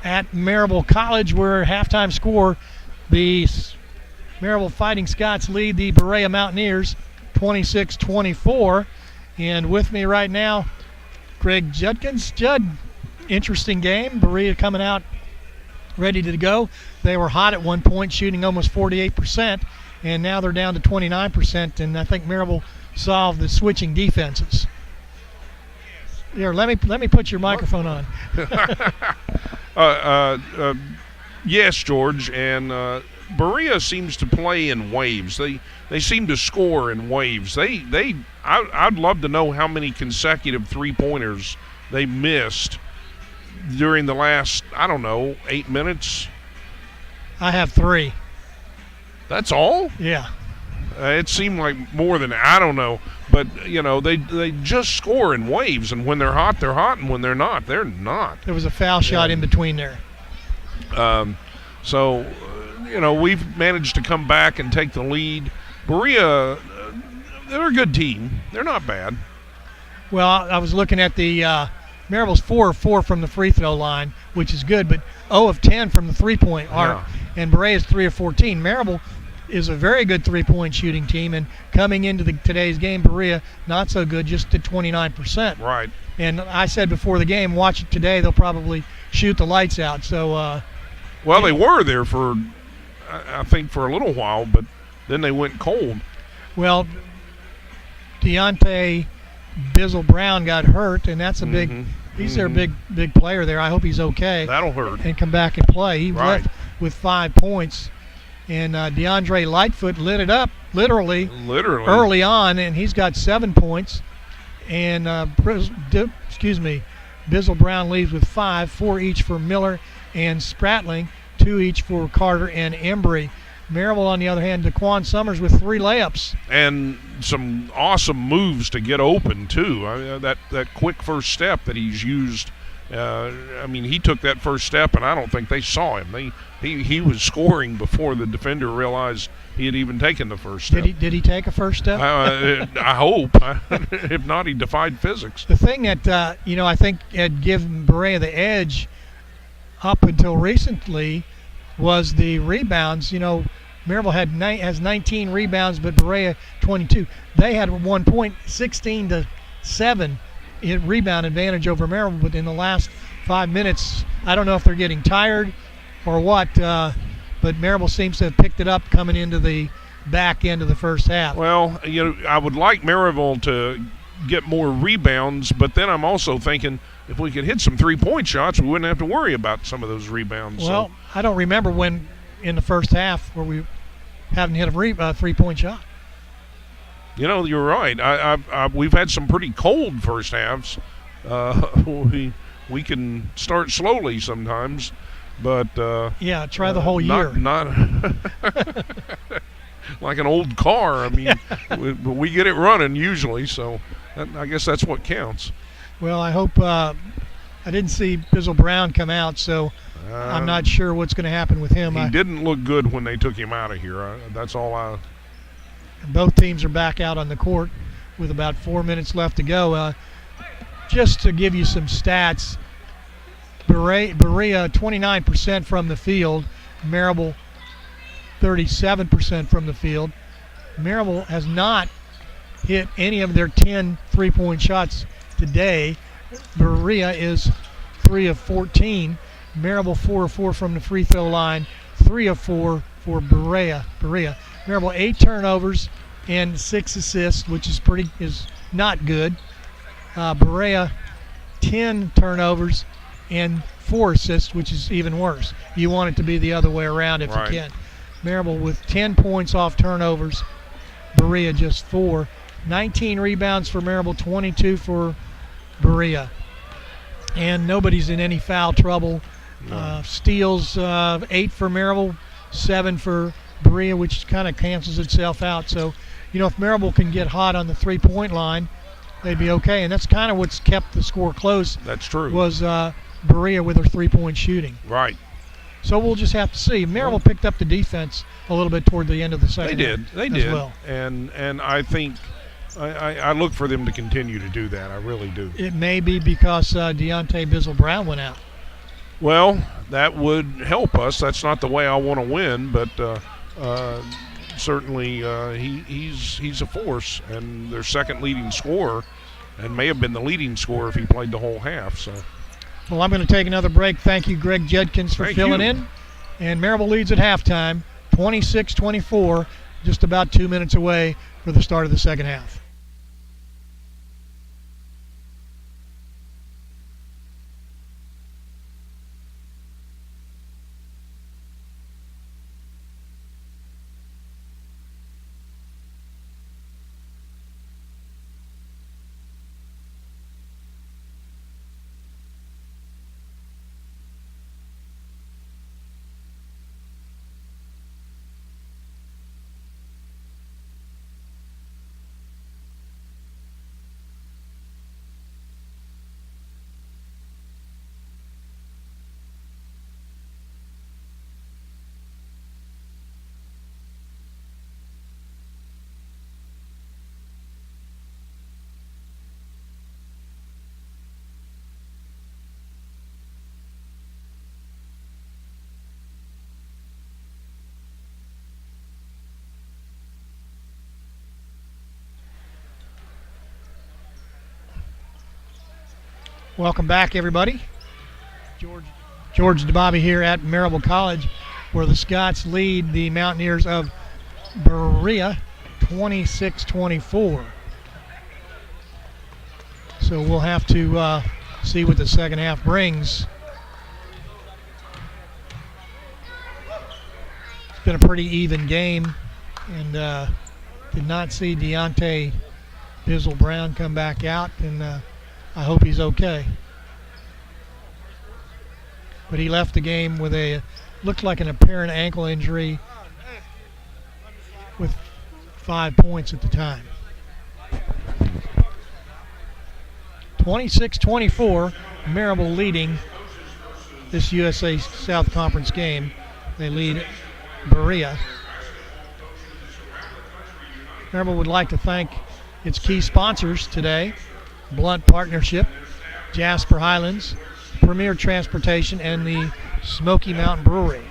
at Maryville College, where halftime score, the Maryville Fighting Scots lead the Berea Mountaineers 26-24. And with me right now, Greg Judkins. Judd, interesting game. Berea coming out ready to go. They were hot at one point, shooting almost 48%, and now they're down to 29%, and I think Maryville solved the switching defenses. Here, let me put your microphone on. Yes, George, and Berea seems to play in waves. They seem to score in waves. I'd love to know how many consecutive three-pointers they missed during the last, 8 minutes. I have 3. That's all? Yeah. It seemed like more than, I don't know. But, they just score in waves, and when they're hot, and when they're not, they're not. There was a foul shot in between there. So, we've managed to come back and take the lead. Berea, they're a good team. They're not bad. Well, I was looking at the Maryville's 4 of 4 from the free throw line, which is good, but 0 of 10 from the three-point arc, and Berea's 3 of 14. Maryville is a very good three-point shooting team, and coming into today's game, Berea not so good, just at 29%. Right. And I said before the game, watch it today, they'll probably shoot the lights out. So, well, they were there for, I think, for a little while, but then they went cold. Well, Deontay Bizzle-Brown got hurt, and that's a big. He's their big player there. I hope he's okay. That'll hurt. And come back and play. He left with 5 points. And DeAndre Lightfoot lit it up, literally early on, and he's got 7 points. And Bizzle-Brown leaves with 5, 4 each for Miller and Spratling, 2 each for Carter and Embry. Maryville, on the other hand, Daquan Summers with 3 layups. And some awesome moves to get open, too. That quick first step that he's used. He took that first step, and I don't think they saw him. He was scoring before the defender realized he had even taken the first step. Did he take a first step? I hope. If not, he defied physics. The thing that, I think had given Berea the edge up until recently was the rebounds. Maryville has 19 rebounds, but Berea 22. They had 1 point, 16-7 rebound advantage over Maryville, but in the last 5 minutes, I don't know if they're getting tired or what, but Maryville seems to have picked it up coming into the back end of the first half. Well, I would like Maryville to get more rebounds, but then I'm also thinking if we could hit some three-point shots, we wouldn't have to worry about some of those rebounds. Well, I don't remember when in the first half where we haven't hit a three-point shot. You're right. We've had some pretty cold first halves. We can start slowly sometimes, but try the whole year. Not like an old car. We get it running usually, so I guess that's what counts. Well, I hope I didn't see Bizzle-Brown come out, so I'm not sure what's going to happen with him. He didn't look good when they took him out of here. That's all. Both teams are back out on the court with about 4 minutes left to go. Just to give you some stats, Berea 29% from the field, Maryville 37% from the field. Maryville has not hit any of their 10 three-point shots today. Berea is 3 of 14. Maryville 4 of 4 from the free throw line, 3 of 4 for Berea. Maryville 8 turnovers and 6 assists, which is not good. Berea 10 turnovers and 4 assists, which is even worse. You want it to be the other way around if you can. Maryville with 10 points off turnovers, Berea just 4. 19 rebounds for Maryville, 22 for Berea. And nobody's in any foul trouble. Steals 8 for Maryville, 7 for Berea, which kind of cancels itself out. So, if Maryville can get hot on the three-point line, they'd be okay. And that's kind of what's kept the score close. That's true. Was Berea with her three-point shooting. Right. So we'll just have to see. Maryville picked up the defense a little bit toward the end of the second. They did. Well. And I think I look for them to continue to do that. I really do. It may be because Deontay Bizzle-Brown went out. Well, that would help us. That's not the way I want to win, but certainly he's a force, and their second leading scorer, and may have been the leading scorer if he played the whole half. So, well, I'm going to take another break. Thank you, Greg Judkins, for filling in. And Maryville leads at halftime, 26-24, just about 2 minutes away for the start of the second half. Welcome back, everybody. George DeBobby here at Maryville College, where the Scots lead the Mountaineers of Berea 26-24. So we'll have to see what the second half brings. It's been a pretty even game, and did not see Deontay Bizzle-Brown come back out, and I hope he's okay. But he left the game with looked like an apparent ankle injury with 5 points at the time. 26-24, Maryville leading this USA South Conference game. They lead Berea. Maryville would like to thank its key sponsors today: Blunt Partnership, Jasper Highlands, Premier Transportation, and the Smoky Mountain Brewery.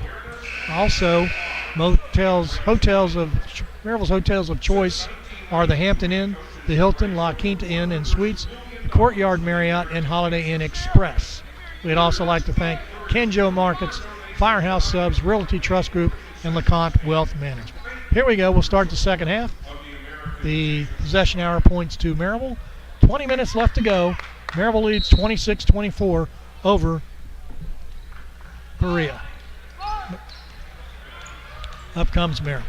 Also, Maryville's hotels of choice are the Hampton Inn, the Hilton, La Quinta Inn and Suites, the Courtyard Marriott, and Holiday Inn Express. We'd also like to thank Kenjo Markets, Firehouse Subs, Realty Trust Group, and LeConte Wealth Management. Here we go. We'll start the second half. The possession hour points to Maryville. 20 minutes left to go. Maryville leads 26-24 over Berea. Up comes Maryville.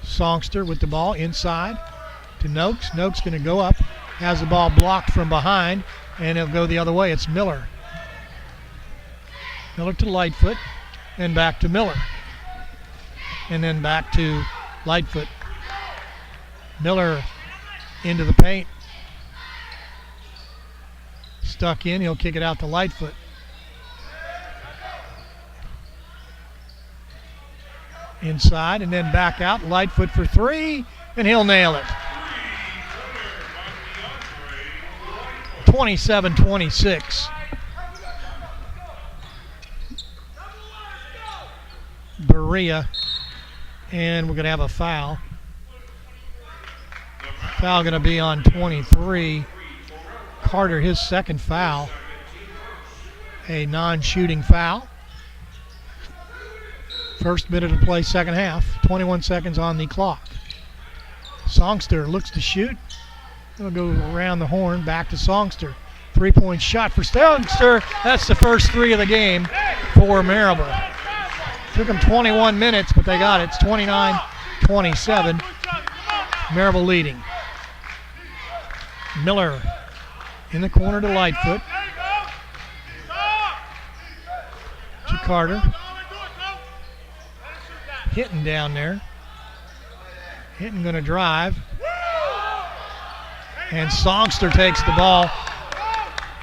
Songster with the ball inside to Noakes. Noakes going to go up. Has the ball blocked from behind, and it'll go the other way. It's Miller. Miller to Lightfoot, and back to Miller. And then back to Lightfoot. Miller into the paint. Stuck in. He'll kick it out to Lightfoot. Inside and then back out. Lightfoot for three, and he'll nail it. 27-26. Berea, and we're going to have a foul. Foul going to be on 23. Carter, his second foul. A non-shooting foul. First minute of play, second half. 21 seconds on the clock. Songster looks to shoot. He'll go around the horn, back to Songster. Three-point shot for Songster. That's the first three of the game for Maryville. Took them 21 minutes, but they got it. It's 29-27. Maryville leading. Miller in the corner to Lightfoot. To Carter. Hinton down there. Hinton going to drive. And Songster takes the ball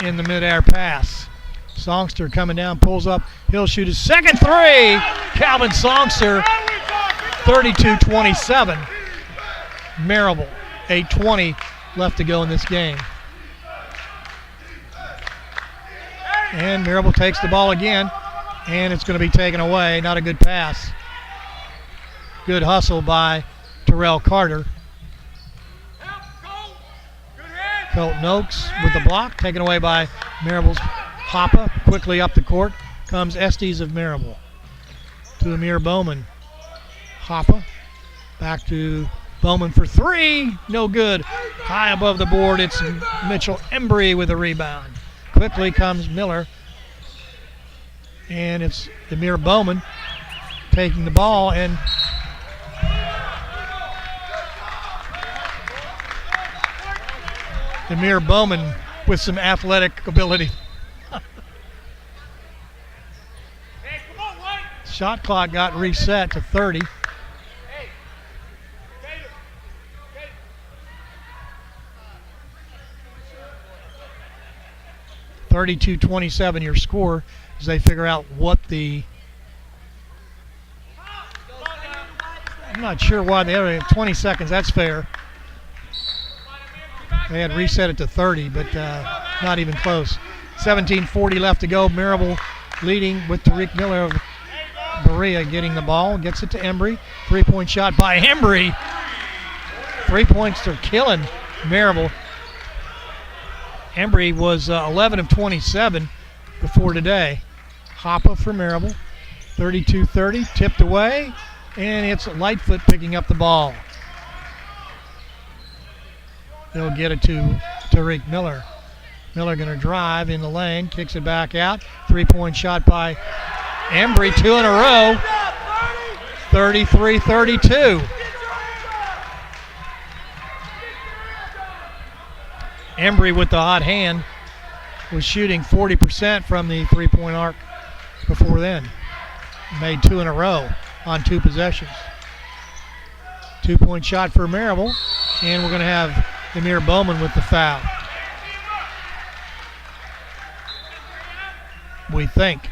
in the midair pass. Songster coming down, pulls up. He'll shoot his second three. Calvin Songster, 32-27. Maryville. 8:20 left to go in this game. And Maryville takes the ball again, and it's going to be taken away. Not a good pass. Good hustle by Terrell Carter. Colton Oaks with the block, taken away by Maryville's Papa. Quickly up the court comes Estes of Maryville. To Amir Bowman. Papa back to Bowman for three. No good. High above the board. It's Mitchell Embry with a rebound. Quickly comes Miller. And it's Amir Bowman taking the ball, and Amir Bowman with some athletic ability. Shot clock got reset to 30. 32-27 your score as they figure out what the... I'm not sure why they have 20 seconds. That's fair. They had reset it to 30, but not even close. 17:40 left to go. Maryville leading with Tariq Miller of Berea getting the ball. Gets it to Embry. Three-point shot by Embry. 3 points are killing Maryville. Embry was 11 of 27 before today. Hoppa for Maryville. 32-30, tipped away, and it's Lightfoot picking up the ball. They'll get it to Tariq Miller. Miller going to drive in the lane, kicks it back out. Three-point shot by Embry, two in a row. 33-32. Embry with the hot hand was shooting 40% from the three-point arc before then. Made two in a row on two possessions. Two-point shot for Maryville, and we're going to have Amir Bowman with the foul. We think.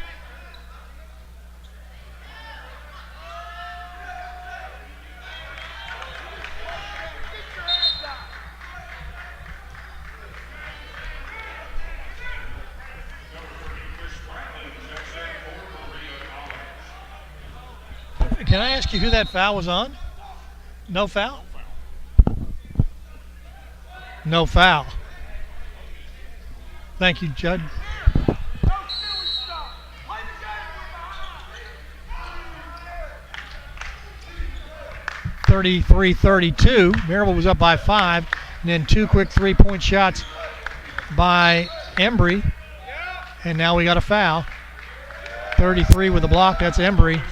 Can I ask you who that foul was on? No foul? No foul. Thank you, Judd. (33-32). Maryville was up by 5, and then two quick three-point shots by Embry, and now we got a foul. 33 with the block. That's Embry.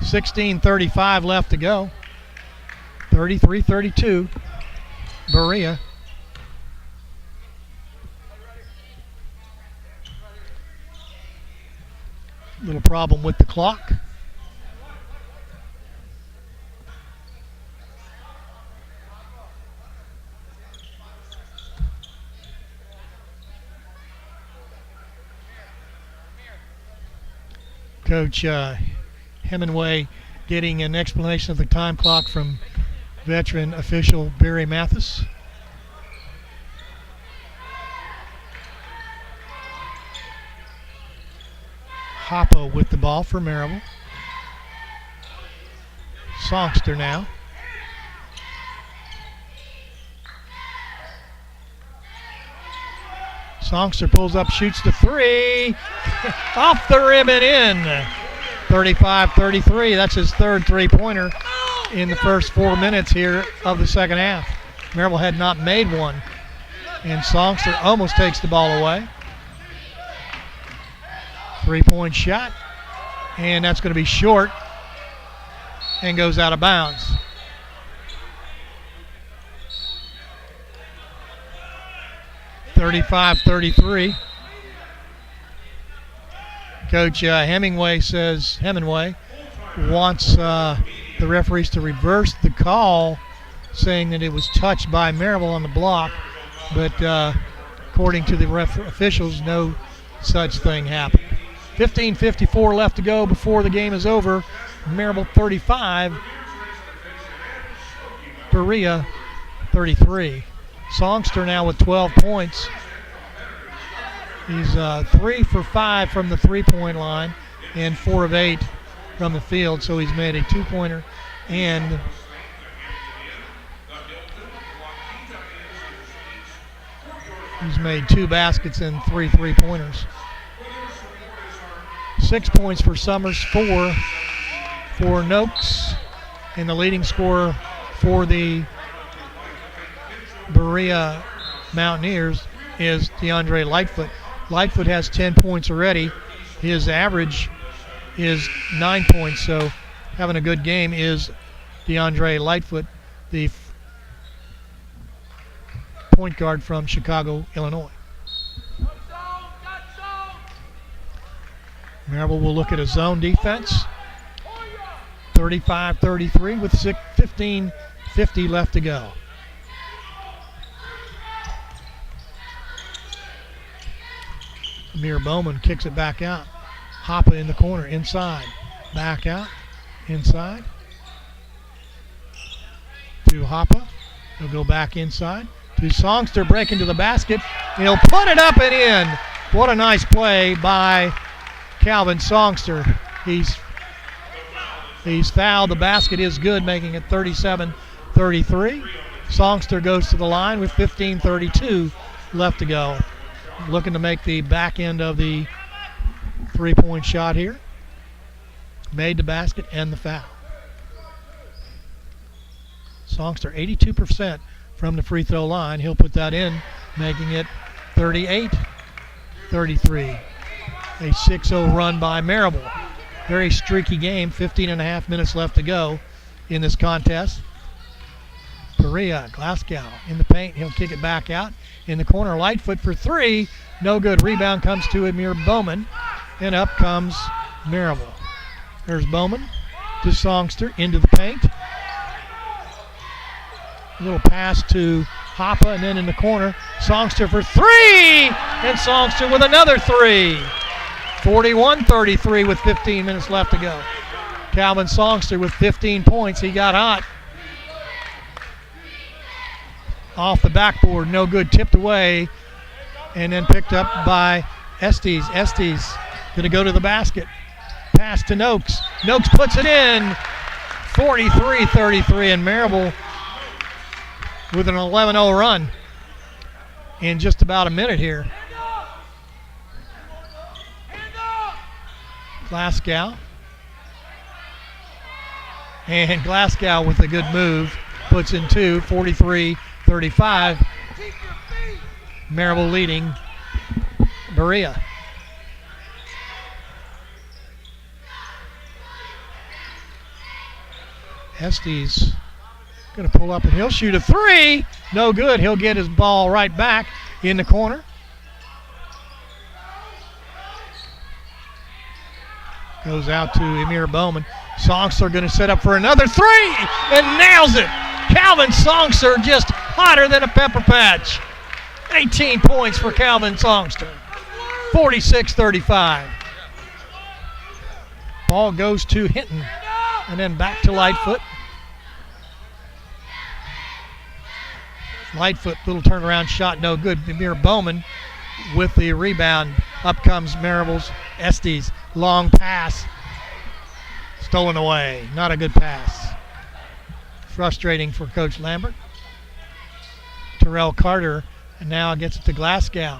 16:35 left to go. 33-32. Berea. Little problem with the clock. Coach Hemingway getting an explanation of the time clock from veteran official Barry Mathis. Hoppa with the ball for Maryville. Songster now. Songster pulls up, shoots the three. Off the rim and in. 35-33. That's his third three-pointer in the first 4 minutes here of the second half. Maryville had not made one. And Songster almost takes the ball away. Three-point shot. And that's going to be short and goes out of bounds. (35-33). Coach Hemingway wants the referees to reverse the call, saying that it was touched by Maryville on the block, but according to the officials, no such thing happened. 15:54 left to go before the game is over. Maryville 35, Berea 33. Songster now with 12 points. He's 3 for 5 from the three-point line and 4 of 8 from the field, so he's made a two-pointer and he's made 2 baskets and 3 three-pointers. 6 points for Summers, 4 for Noakes, and the leading scorer for the Berea Mountaineers is DeAndre Lightfoot. Lightfoot has 10 points already. His average is 9 points, so having a good game is DeAndre Lightfoot, the point guard from Chicago, Illinois. Maryville will look at a zone defense. 35-33 with 15:50 left to go. Amir Bowman kicks it back out. Hoppe in the corner, inside. Back out, inside. To Hoppe. He'll go back inside. To Songster, breaking to the basket. He'll put it up and in. What a nice play by Calvin Songster. He's fouled. The basket is good, making it 37-33. Songster goes to the line with 15:32 left to go. Looking to make the back end of the three-point shot here. Made the basket and the foul. Songster 82% from the free throw line. He'll put that in, making it 38-33. A 6-0 run by Maryville. Very streaky game. 15.5 minutes left to go in this contest. Berea, Glasgow in the paint. He'll kick it back out. In the corner, Lightfoot for 3. No good. Rebound comes to Amir Bowman. And up comes Maryville. There's Bowman to Songster into the paint. A little pass to Hoppe, and then in the corner, Songster for 3! And Songster with another 3. 41-33 with 15 minutes left to go. Calvin Songster with 15 points. He got hot. Off the backboard, no good, tipped away, and then picked up by Estes. Estes going to go to the basket. Pass to Noakes. Noakes puts it in. 43-33, and Maryville with an 11-0 run in just about a minute here. Glasgow. And Glasgow with a good move puts in 2, 43-35. Maryville leading Berea. Estes going to pull up and he'll shoot a 3. No good. He'll get his ball right back in the corner. Goes out to Amir Bowman. Songster going to set up for another 3 and nails it. Calvin Songster just hotter than a pepper patch. 18 points for Calvin Songster. 46-35. Ball goes to Hinton and then back to Lightfoot. Lightfoot, little turnaround shot, no good. Amir Bowman with the rebound. Up comes Maryville's Estes. Long pass. Stolen away. Not a good pass. Frustrating for Coach Lambert. Terrell Carter and now gets it to Glasgow.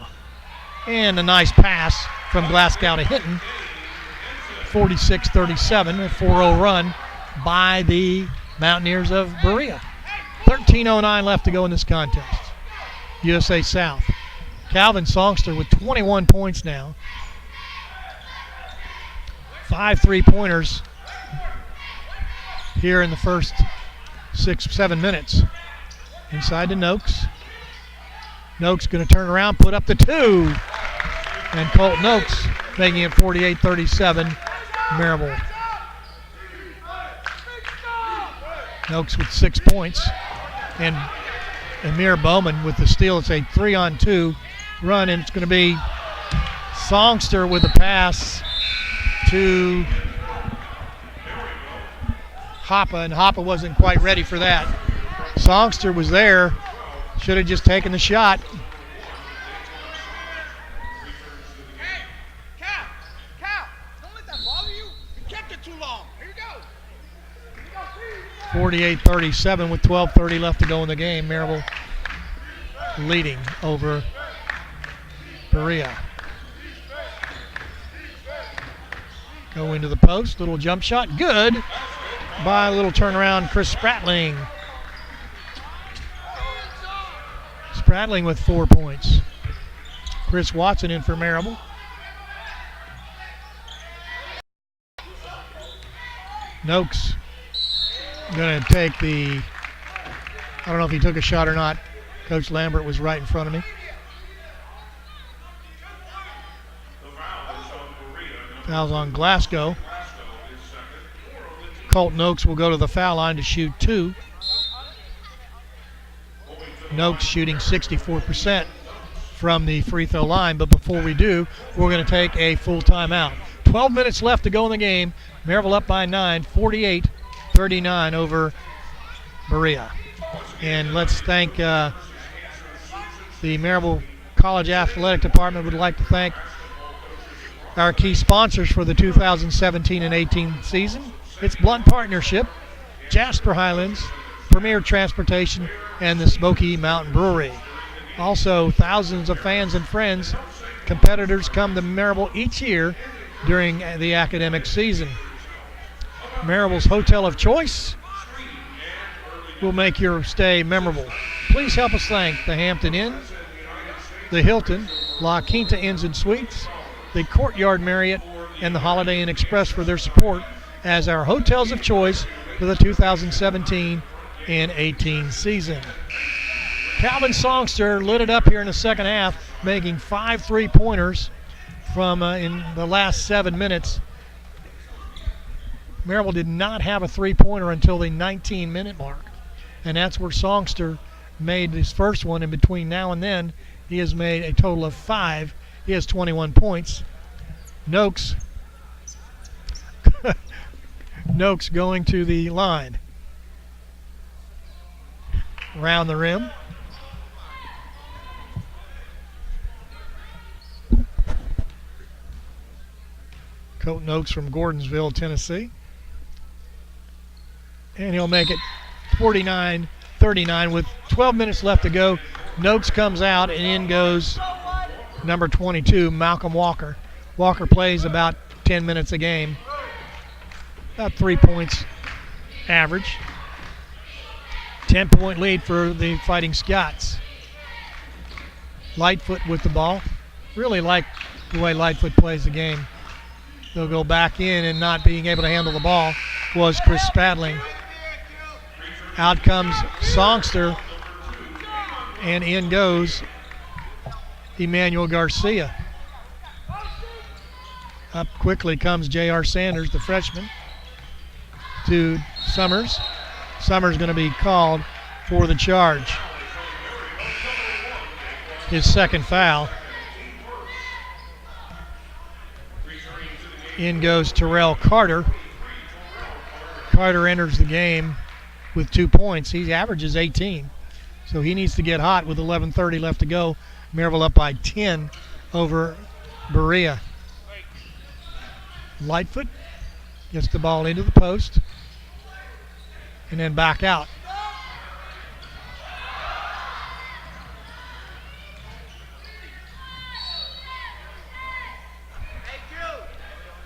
And a nice pass from Glasgow to Hinton. 46-37, a 4-0 run by the Mountaineers of Berea. 13:09 left to go in this contest. USA South. Calvin Songster with 21 points now. 5 3-pointers here in the first 6-7 minutes. Inside to Noakes. Noakes going to turn around, put up the 2. And Colt Noakes making it 48-37, Maryville. Noakes with 6 points. And Amir Bowman with the steal. It's a 3-on-2 run, and it's going to be Songster with the pass to Hoppe, and Hoppe wasn't quite ready for that. Songster was there, should have just taken the shot. Cal, don't let that bother you. You kept it too long. Here you go. 48-37 with 12:30 left to go in the game. Maryville leading over Berea. Go into the post, little jump shot, good by a little turnaround, Chris Spratling. Spratling with 4 points. Chris Watson in for Maryville. Noakes going to take the, I don't know if he took a shot or not. Coach Lambert was right in front of me. Foul's on Glasgow. Colton Oakes will go to the foul line to shoot 2. Noakes shooting 64% from the free throw line, but before we do, we're going to take a full timeout. 12 minutes left to go in the game. Maryville up by 9, 48-39 over Berea. And let's thank the Maryville College Athletic Department. Would like to thank our key sponsors for the 2017 and 18 season. It's Blunt Partnership, Jasper Highlands, Premier Transportation, and the Smoky Mountain Brewery. Also, thousands of fans and friends, competitors come to Maryville each year during the academic season. Maryville's hotel of choice will make your stay memorable. Please help us thank the Hampton Inn, the Hilton, La Quinta Inns and Suites, the Courtyard Marriott, and the Holiday Inn Express for their support as our hotels of choice for the 2017 and 18 season. Calvin Songster lit it up here in the second half, making 5 3-pointers from in the last 7 minutes. Maryville did not have a 3-pointer until the 19-minute mark, and that's where Songster made his first one. And between now and then, he has made a total of 5. He has 21 points. Noakes going to the line. Around the rim. Colton Oakes from Gordonsville, Tennessee. And he'll make it 49-39 with 12 minutes left to go. Noakes comes out, and in goes number 22, Malcolm Walker. Walker plays about 10 minutes a game. About 3 points average. 10-point lead for the Fighting Scots. Lightfoot with the ball. Really like the way Lightfoot plays the game. They'll go back in, and not being able to handle the ball was Chris Spadling. Out comes Songster, and in goes Emmanuel Garcia. Up quickly comes J.R. Sanders, the freshman, to Summers. Summers going to be called for the charge. His second foul. In goes Terrell Carter. Carter enters the game with 2 points. He averages 18. So he needs to get hot with 11:30 left to go. Maryville up by 10 over Berea. Lightfoot gets the ball into the post and then back out.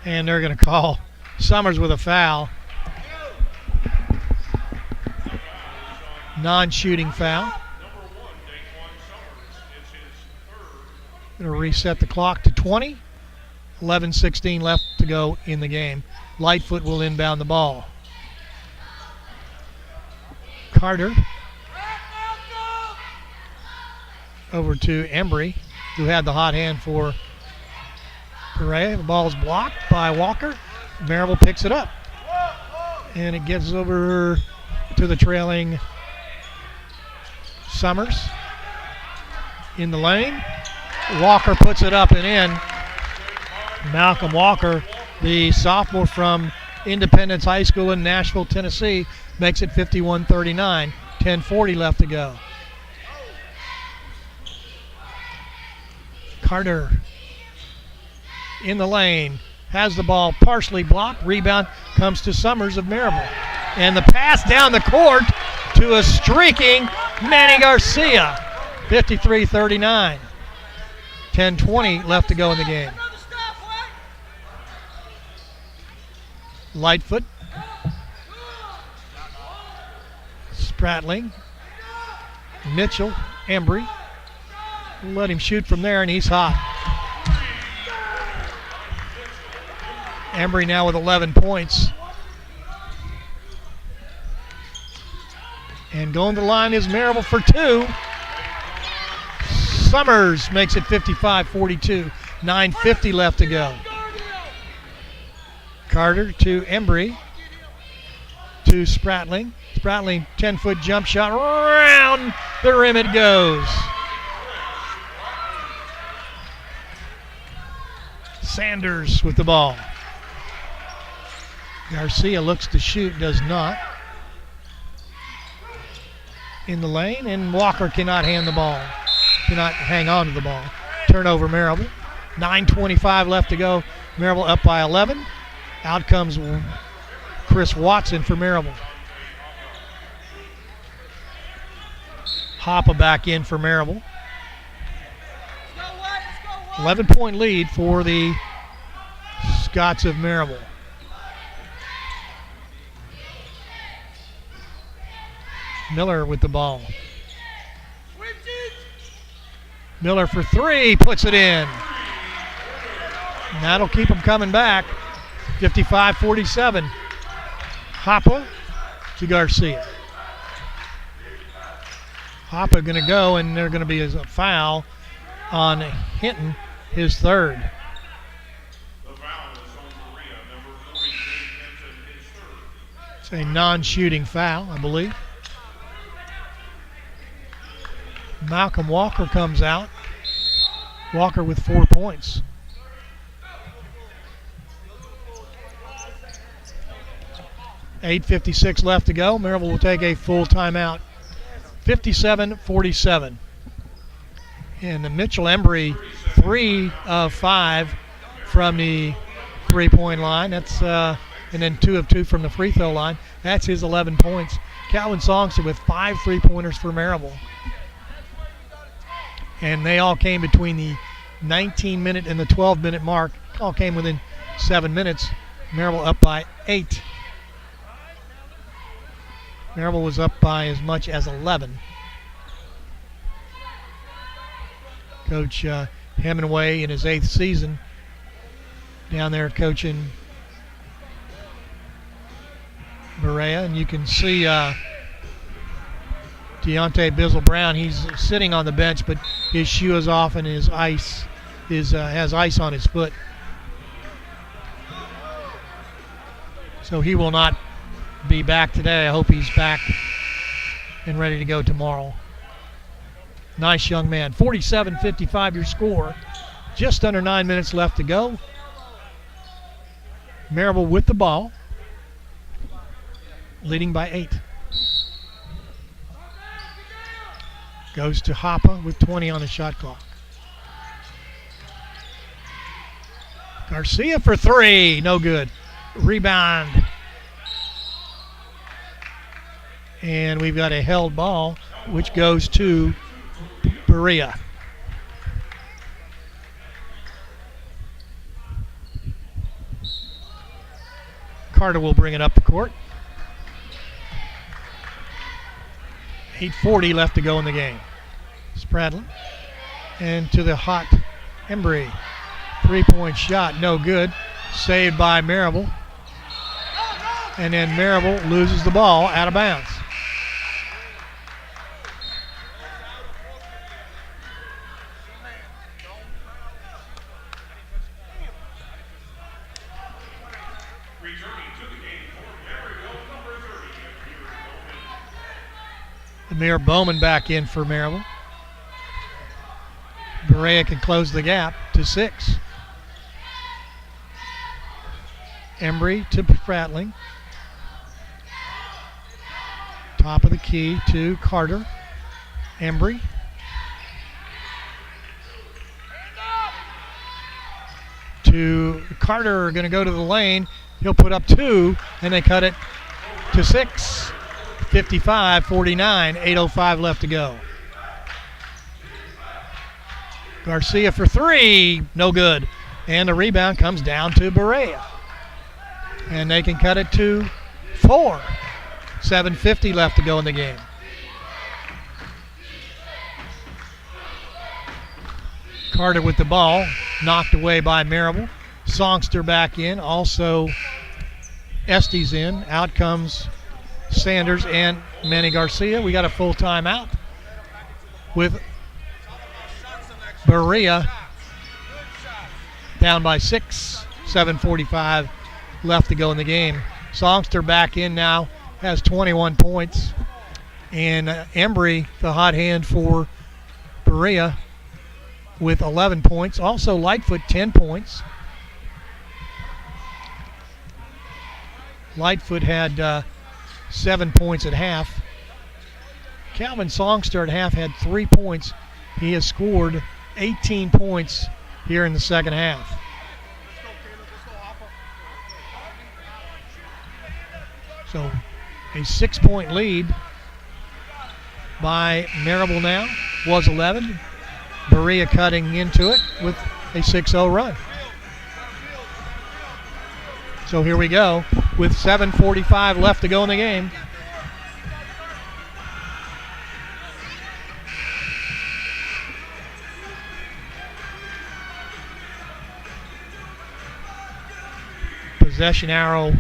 And they're going to call Summers with a foul. Non-shooting foul. Going to reset the clock to 20. 11:16 left to go in the game. Lightfoot will inbound the ball. Carter over to Embry, who had the hot hand for Berea. The ball is blocked by Walker. Maryville picks it up. And it gets over to the trailing Summers. In the lane. Walker puts it up and in. Malcolm Walker the sophomore from Independence High School in Nashville, Tennessee, makes it 51-39. 10:40 left to go. Carter in the lane, has the ball partially blocked. Rebound comes to Summers of Maryville. And the pass down the court to a streaking Manny Garcia. 53-39. 10:20 left to go in the game. Lightfoot. Spratling. Mitchell. Embry. Let him shoot from there, and he's hot. Embry now with 11 points. And going to the line is Maryville for two. Summers makes it 55-42. 9:50 left to go. Carter to Embry. To Spratling. Spratling, 10-foot jump shot. Around the rim it goes. Sanders with the ball. Garcia looks to shoot, does not. In the lane, and Walker cannot hang on to the ball. Turnover, Maryville. 9:25 left to go. Maryville up by 11. Out comes Chris Watson for Maryville. Hoppa back in for Maryville. 11-point lead for the Scots of Maryville. Miller with the ball. Miller for three, puts it in. And that'll keep them coming back. 55-47. Hoppa to Garcia. Hoppa going to go, and there's going to be a foul on Hinton, his third. The foul is on Berea, number 40, Hinton, his third. It's a non-shooting foul, I believe. Malcolm Walker comes out. Walker with 4 points. $8:56 left to go. Maryville will take a full timeout. 57-47. And Mitchell Embry, 3 of 5 from the three-point line. That's and then 2 of 2 from the free throw line. That's his 11 points. Calvin Songster with 5 3-pointers for Maryville. And they all came between the 19-minute and the 12-minute mark. All came within 7 minutes. Maryville up by 8. Maryville was up by as much as 11. Coach Hemingway in his 8th season down there coaching Berea. And you can see Deontay Bizzle-Brown. He's sitting on the bench, but his shoe is off and his ice has ice on his foot. So he will not be back today. I hope he's back and ready to go tomorrow. Nice young man. 47-55 your score. Just under 9 minutes left to go. Maryville with the ball, leading by 8. Goes to Hoppa with 20 on the shot clock. Garcia for 3, no good. Rebound. And we've got a held ball, which goes to Berea. Carter will bring it up the court. 8:40 left to go in the game. Spradlin. And to the hot Embry. 3-point shot, no good. Saved by Maryville. And then Maryville loses the ball out of bounds. Amir Bowman back in for Maryville. Berea can close the gap to 6. Embry to Spratling. Top of the key to Carter. Embry. To Carter, going to go to the lane. He'll put up 2, and they cut it to 6. 55-49, 8:05 left to go. Garcia for 3, no good. And the rebound comes down to Berea. And they can cut it to 4. 7:50 left to go in the game. Carter with the ball, knocked away by Maryville. Songster back in, also Estes in. Out comes Sanders and Manny Garcia. We got a full timeout with Berea down by 6. 7:45 left to go in the game. Songster back in now, has 21 points. And Embry, the hot hand for Berea, with 11 points. Also Lightfoot, 10 points. Lightfoot had 7 points at half. Calvin Songster at half had 3 points. He has scored 18 points here in the second half. So a 6-point lead by Maryville now. Was 11. Berea cutting into it with a 6-0 run. So here we go with 7:45 left to go in the game. Possession arrow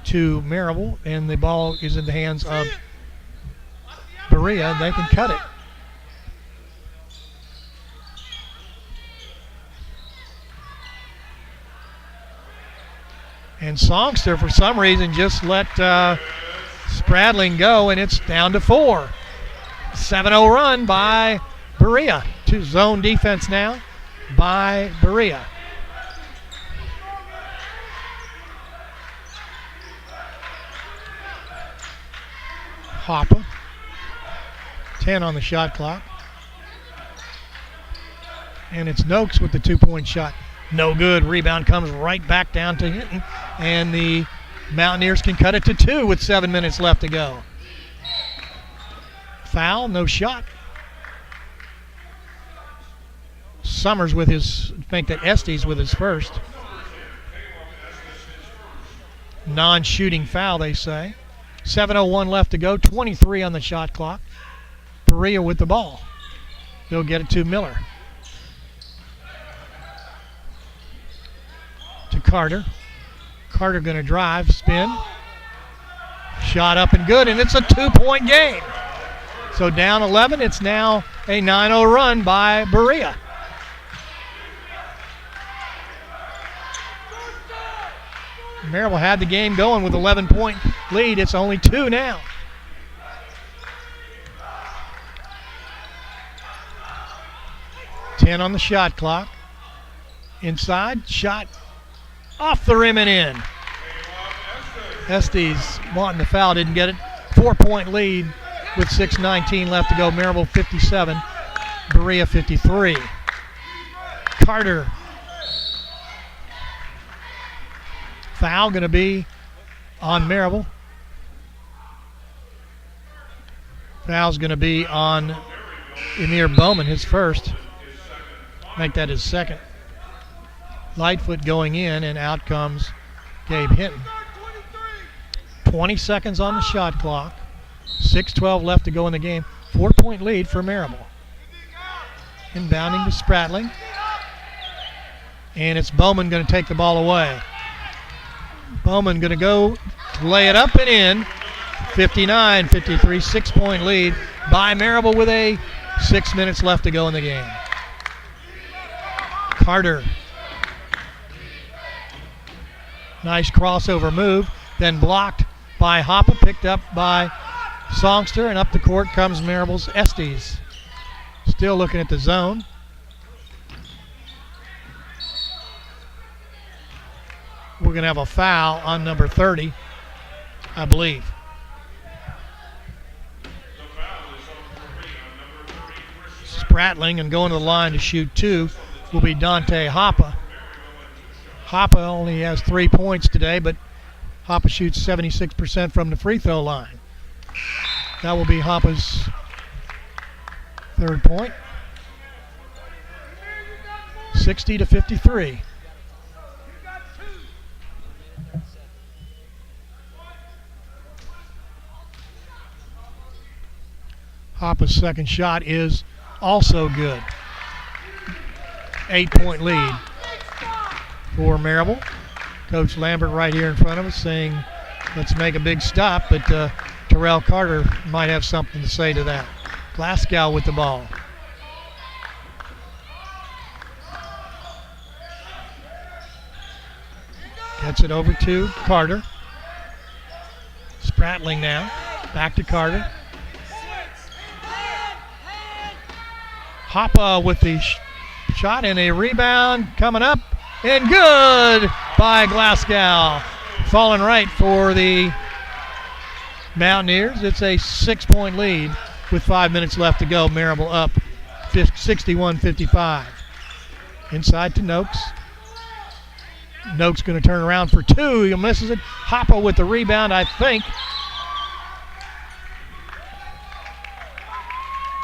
to Maryville, and the ball is in the hands of Berea. They can cut it. And Songster, for some reason, just let Spradling go, and it's down to 4. 7-0 run by Berea. To zone defense now by Berea. Hopper. 10 on the shot clock. And it's Noakes with the 2-point shot. No good. Rebound comes right back down to Hinton. And the Mountaineers can cut it to 2 with 7 minutes left to go. Foul, no shot. Summers with his, I think that Estes with his first. Non-shooting foul, they say. 7:01 left to go, 23 on the shot clock. Berea with the ball. He'll get it to Miller. To Carter. Carter going to drive, spin. Shot up and good, and it's a 2-point game. So down 11, it's now a 9-0 run by Berea. Maryville had the game going with 11-point lead. It's only 2 now. Ten on the shot clock. Inside, shot off the rim and in. Estes wanting the foul, didn't get it. 4-point lead with 6:19 left to go. Maryville 57, Berea 53. Carter. Foul going to be on Maryville. Foul's going to be on Emir Bowman, his first. Make that his second. Lightfoot going in, and out comes Gabe Hinton. 20 seconds on the shot clock. 6:12 left to go in the game. 4-point lead for Maryville. Inbounding to Spratling. And it's Bowman going to take the ball away. Bowman going to go lay it up and in. 59-53, 6-point lead by Maryville with 6 minutes left to go in the game. Carter. Nice crossover move, then blocked by Hoppa, picked up by Songster, and up the court comes Maryville's Estes. Still looking at the zone. We're we're going to have a foul on number 30, I believe. Spratling, and going to the line to shoot 2 will be Dante Hoppe. Hoppe only has 3 points today, but Hoppe shoots 76% from the free throw line. That will be Hoppe's 3rd point. 60-53. Hoppe's second shot is also good. 8-point lead for Maryville. Coach Lambert right here in front of us saying, let's make a big stop, but Terrell Carter might have something to say to that. Glasgow with the ball. Gets it over to Carter. Spratling now. Back to Carter. Hoppe with the shot and a rebound coming up. And good by Glasgow. Falling right for the Mountaineers. It's a 6-point lead with 5 minutes left to go. Maryville up 61-55. Inside to Noakes. Noakes going to turn around for 2. He misses it. Hoppe with the rebound, I think.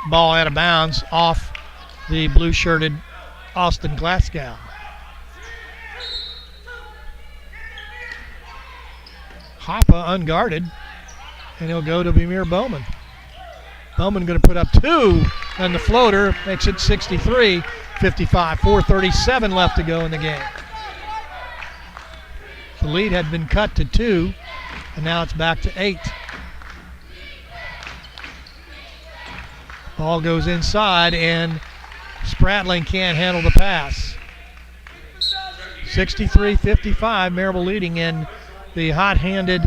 Ball out of bounds off the blue-shirted Austin Glasgow. Hoppe unguarded, and he'll go to Bemir Bowman. Bowman going to put up 2, and the floater makes it 63-55. 4:37 left to go in the game. The lead had been cut to 2, and now it's back to 8. Ball goes inside, and Spratling can't handle the pass. 63-55, Maryville leading, and the hot-handed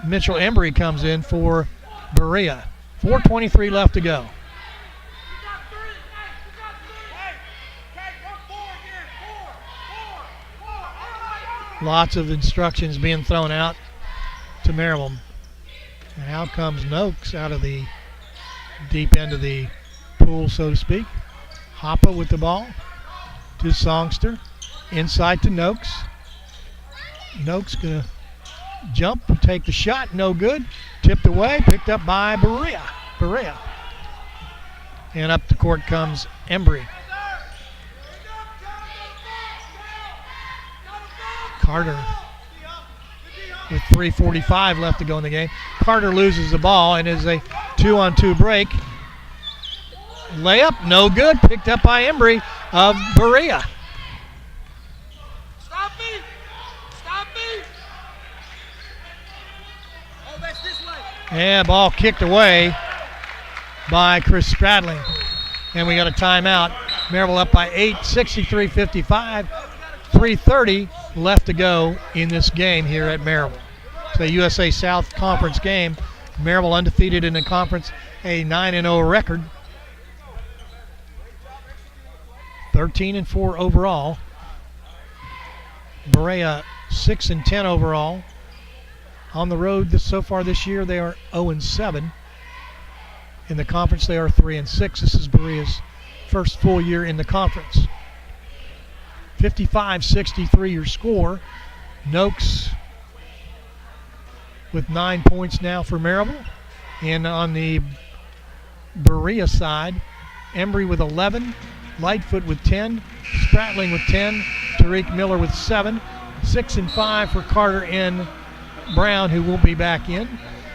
Mitchell Embry comes in for Berea. 4:23 left to go. Lots of instructions being thrown out to Maryville. And out comes Noakes out of the deep end of the pool, so to speak. Hoppe with the ball to Songster. Inside to Noakes. Noakes going to jump, take the shot, no good. Tipped away, picked up by Berea. And up the court comes Embry. Carter with 3:45 left to go in the game. Carter loses the ball and is a 2-on-2 break. Layup, no good. Picked up by Embry of Berea. Stop me! Stop me! Oh, that's this way. And ball kicked away by Chris Spratling. And we got a timeout. Maryville up by 8, 63-55. 3:30 left to go in this game here at Maryville. It's a USA South Conference game. Maryville undefeated in the conference, a 9-0 record. 13-4 overall. Berea 6-10 overall. On the road so far this year, they are 0-7. In the conference, they are 3-6. This is Berea's first full year in the conference. 55-63 your score. Noakes with 9 points now for Maryville. And on the Berea side, Embry with 11, Lightfoot with 10, Spratling with 10, Tariq Miller with 7, 6 and 5 for Carter and Brown, who won't be back in.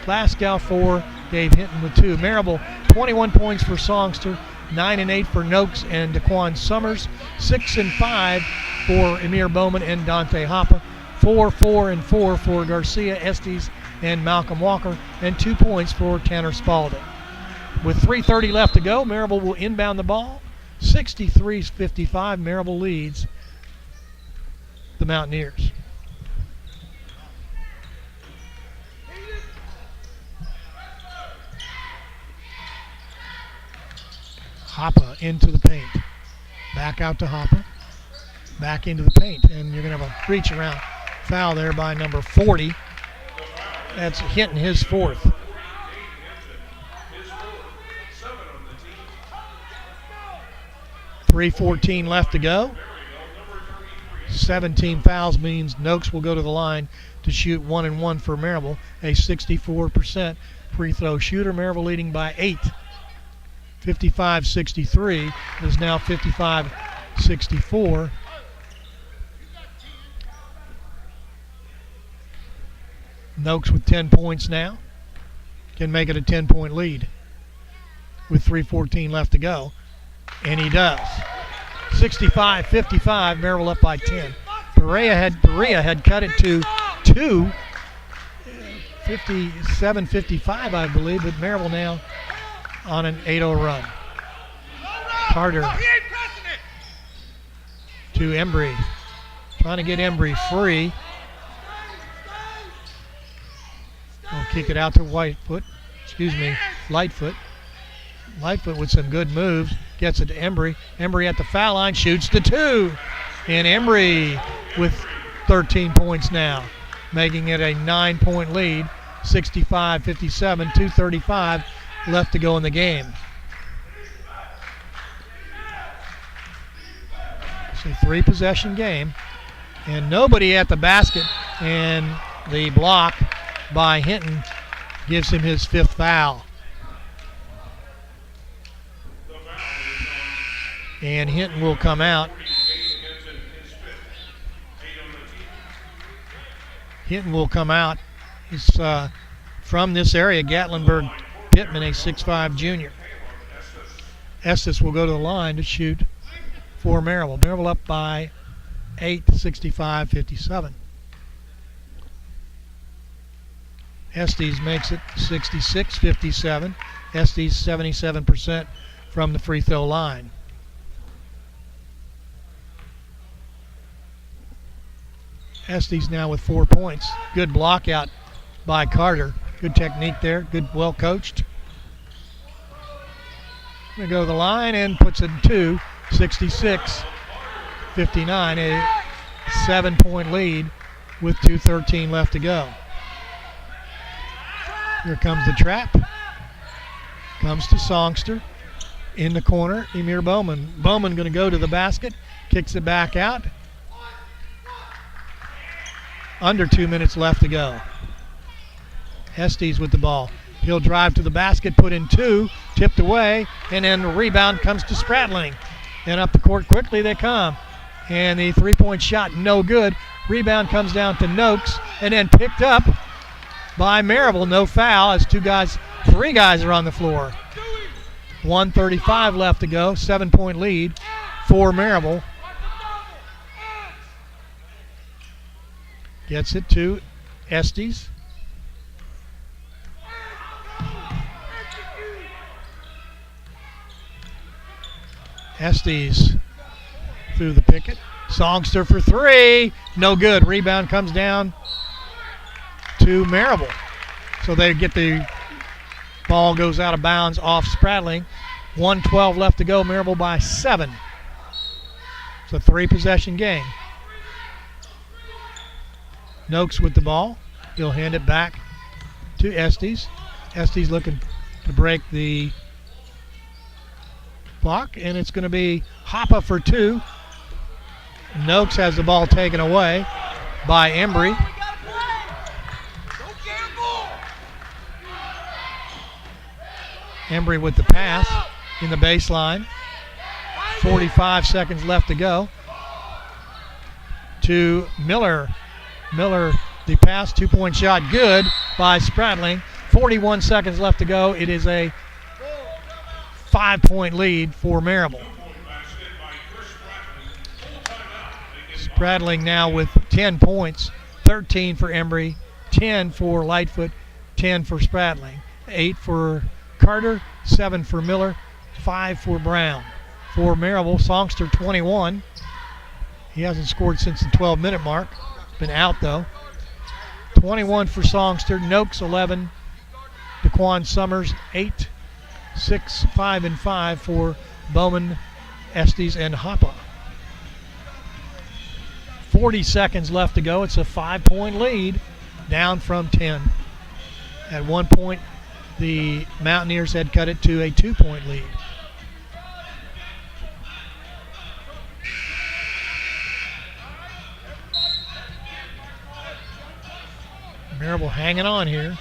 Glasgow 4, Dave Hinton with 2. Maryville 21 points for Songster, 9 and 8 for Noakes and Daquan Summers, 6 and 5 for Emir Bowman and Dante Hoppe, 4, 4 and 4 for Garcia Estes and Malcolm Walker, and 2 points for Tanner Spalding. With 3:30 left to go, Maryville will inbound the ball. 63-55, Maryville leads the Mountaineers. Hoppe into the paint. Back out to Hoppe. back into the paint, and you're going to have a reach around foul there by number 40. That's Hinton, his fourth. 3:14 left to go. 17 fouls means Noakes will go to the line to shoot 1-1 for Maryville, a 64% free throw shooter. Maryville leading by 8. 55-63. It is now 55-64. Noakes with 10 points now. Can make it a 10-point lead with 3:14 left to go. And he does. 65-55, Maryville up by 10. Berea had cut it to 2. 57-55, I believe, but Maryville now on an 8-0 run. Carter to Embry. Trying to get Embry free. We'll kick it out to Lightfoot with some good moves. Gets it to Embry. Embry at the foul line, shoots the 2. And Embry with 13 points now, making it a 9-point lead. 65-57, 2:35 left to go in the game. It's a 3-possession game. And nobody at the basket. And the block by Hinton gives him his 5th foul. And Hinton will come out. Hinton will come out. He's from this area, Gatlinburg Pittman, a 6'5 junior. Estes will go to the line to shoot for Maryville. Maryville up by 8, 65-57. Estes makes it 66-57. Estes 77% from the free throw line. Estes now with 4 points. Good block out by Carter. Good technique there. Good, well coached. Going to go to the line and puts it in 2. 66-59. A 7-point lead with 2:13 left to go. Here comes the trap. Comes to Songster. In the corner, Emir Bowman. Bowman going to go to the basket. Kicks it back out. Under 2 minutes left to go. Estes with the ball. He'll drive to the basket, put in 2, tipped away, and then the rebound comes to Spratling. And up the court quickly they come. And the 3-point shot, no good. Rebound comes down to Noakes, and then picked up by Maryville. No foul as 3 guys are on the floor. 1:35 left to go. 7-point lead for Maryville. Gets it to Estes. Estes through the picket. Songster for 3. No good. Rebound comes down to Maryville. So they get the ball, goes out of bounds off Spratling. 1:12 left to go. Maryville by 7. It's a 3-possession game. Noakes with the ball. He'll hand it back to Estes. Estes looking to break the block, and it's going to be Hoppe for 2. Noakes has the ball taken away by Embry. Embry with the pass in the baseline. 45 seconds left to go. To Miller. Miller, the pass, 2-point shot, good by Spratling. 41 seconds left to go. It is a 5-point lead for Maryville. Spratling now with 10 points, 13 for Embry, 10 for Lightfoot, 10 for Spratling, 8 for Carter, 7 for Miller, 5 for Brown. For Maryville, Songster 21. He hasn't scored since the 12-minute mark. Been out though. 21 for Songster, Noakes 11, DeQuan Summers 8, 6, 5, and 5 for Bowman, Estes, and Hoppe. 40 seconds left to go. It's a 5-point lead, down from 10. At one point, the Mountaineers had cut it to a 2-point lead. Maryville hanging on here.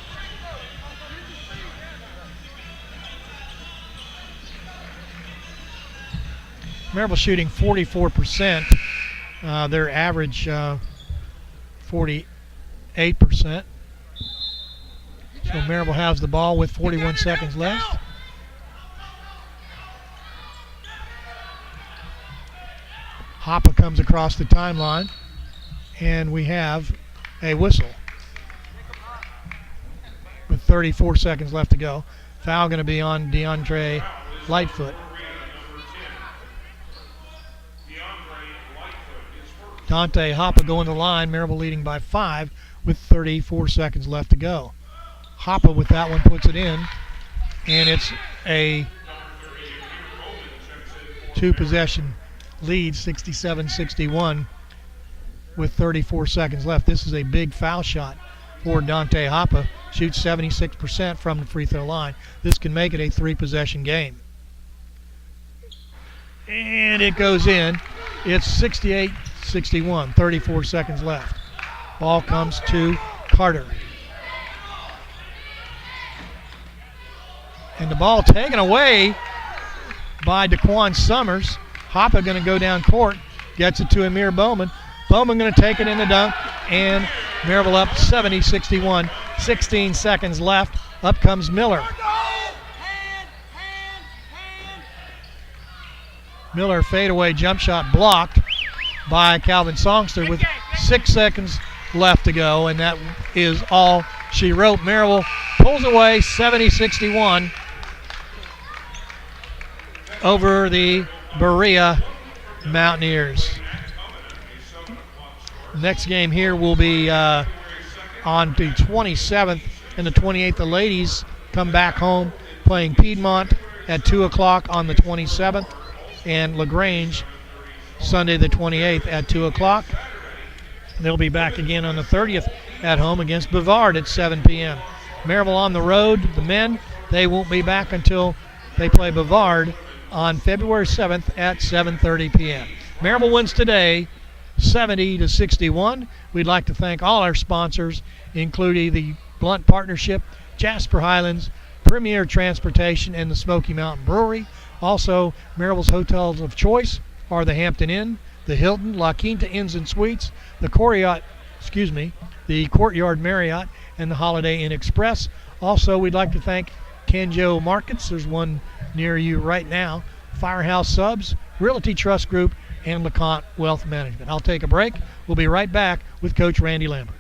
Maryville shooting 44%. Their average 48%. So Maryville has the ball with 41 seconds left. Hoppe comes across the timeline, and we have a whistle with 34 seconds left to go. Foul going to be on DeAndre Lightfoot. Dante Hoppe going to the line. Maryville leading by 5 with 34 seconds left to go. Hoppe with that one puts it in, and it's a 2-possession lead, 67-61 with 34 seconds left. This is a big foul shot for Dante Hoppe. Shoots 76% from the free throw line. This can make it a 3-possession game. And it goes in. It's 68-61, 34 seconds left. Ball comes to Carter. And the ball taken away by Daquan Summers. Hoppe going to go down court, gets it to Amir Bowman. Bowman going to take it in the dunk, and Maryville up 70-61. 16 seconds left. Up comes Miller. Miller fadeaway jump shot blocked by Calvin Songster with 6 seconds left to go, and that is all she wrote. Maryville pulls away 70-61 over the Berea Mountaineers. Next game here will be on the 27th and the 28th. The ladies come back home playing Piedmont at 2 o'clock on the 27th, and LaGrange Sunday the 28th at 2 o'clock. They'll be back again on the 30th at home against Bavard at 7 p.m. Maryville on the road, the men, they won't be back until they play Bavard on February 7th at 7:30 p.m. Maryville wins today 70-61. We'd like to thank all our sponsors, including the Blunt Partnership, Jasper Highlands, Premier Transportation, and the Smoky Mountain Brewery. Also, Maryville's hotels of choice are the Hampton Inn, the Hilton, La Quinta Inns and Suites, the Courtyard Marriott, and the Holiday Inn Express. Also, we'd like to thank Canjo Markets. There's one near you right now. Firehouse Subs, Realty Trust Group, and LeConte Wealth Management. I'll take a break. We'll be right back with Coach Randy Lambert.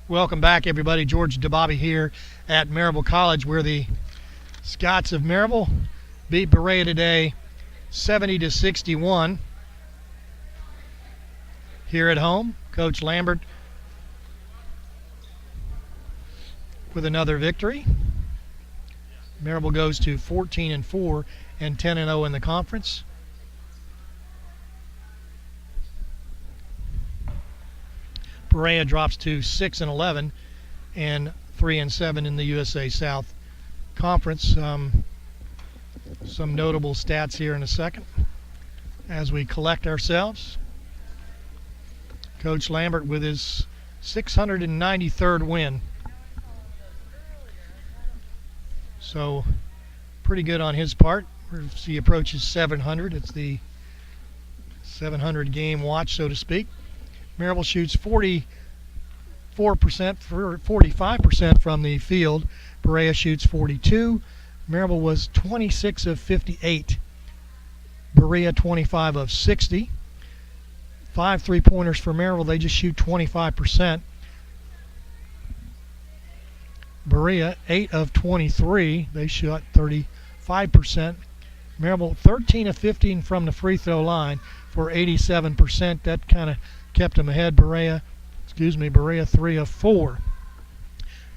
Welcome back, everybody. George DeBobby here at Maryville College, where the Scots of Maryville beat Berea today 70-61. Here at home, Coach Lambert with another victory. Maryville goes to 14-4 and 10-0 in the conference. Berea drops to 6-11 and 3-7 in the USA South Conference. Some notable stats here in a second as we collect ourselves. Coach Lambert with his 693rd win. So pretty good on his part. As he approaches 700, it's the 700 game watch, so to speak. Maryville shoots 45% from the field. Berea shoots 42. Maryville was 26 of 58. Berea 25 of 60. 5 3-pointers for Maryville. They just shoot 25%. Berea 8 of 23. They shot 35%. Maryville 13 of 15 from the free throw line for 87%. That kind of kept them ahead. Berea 3 of 4.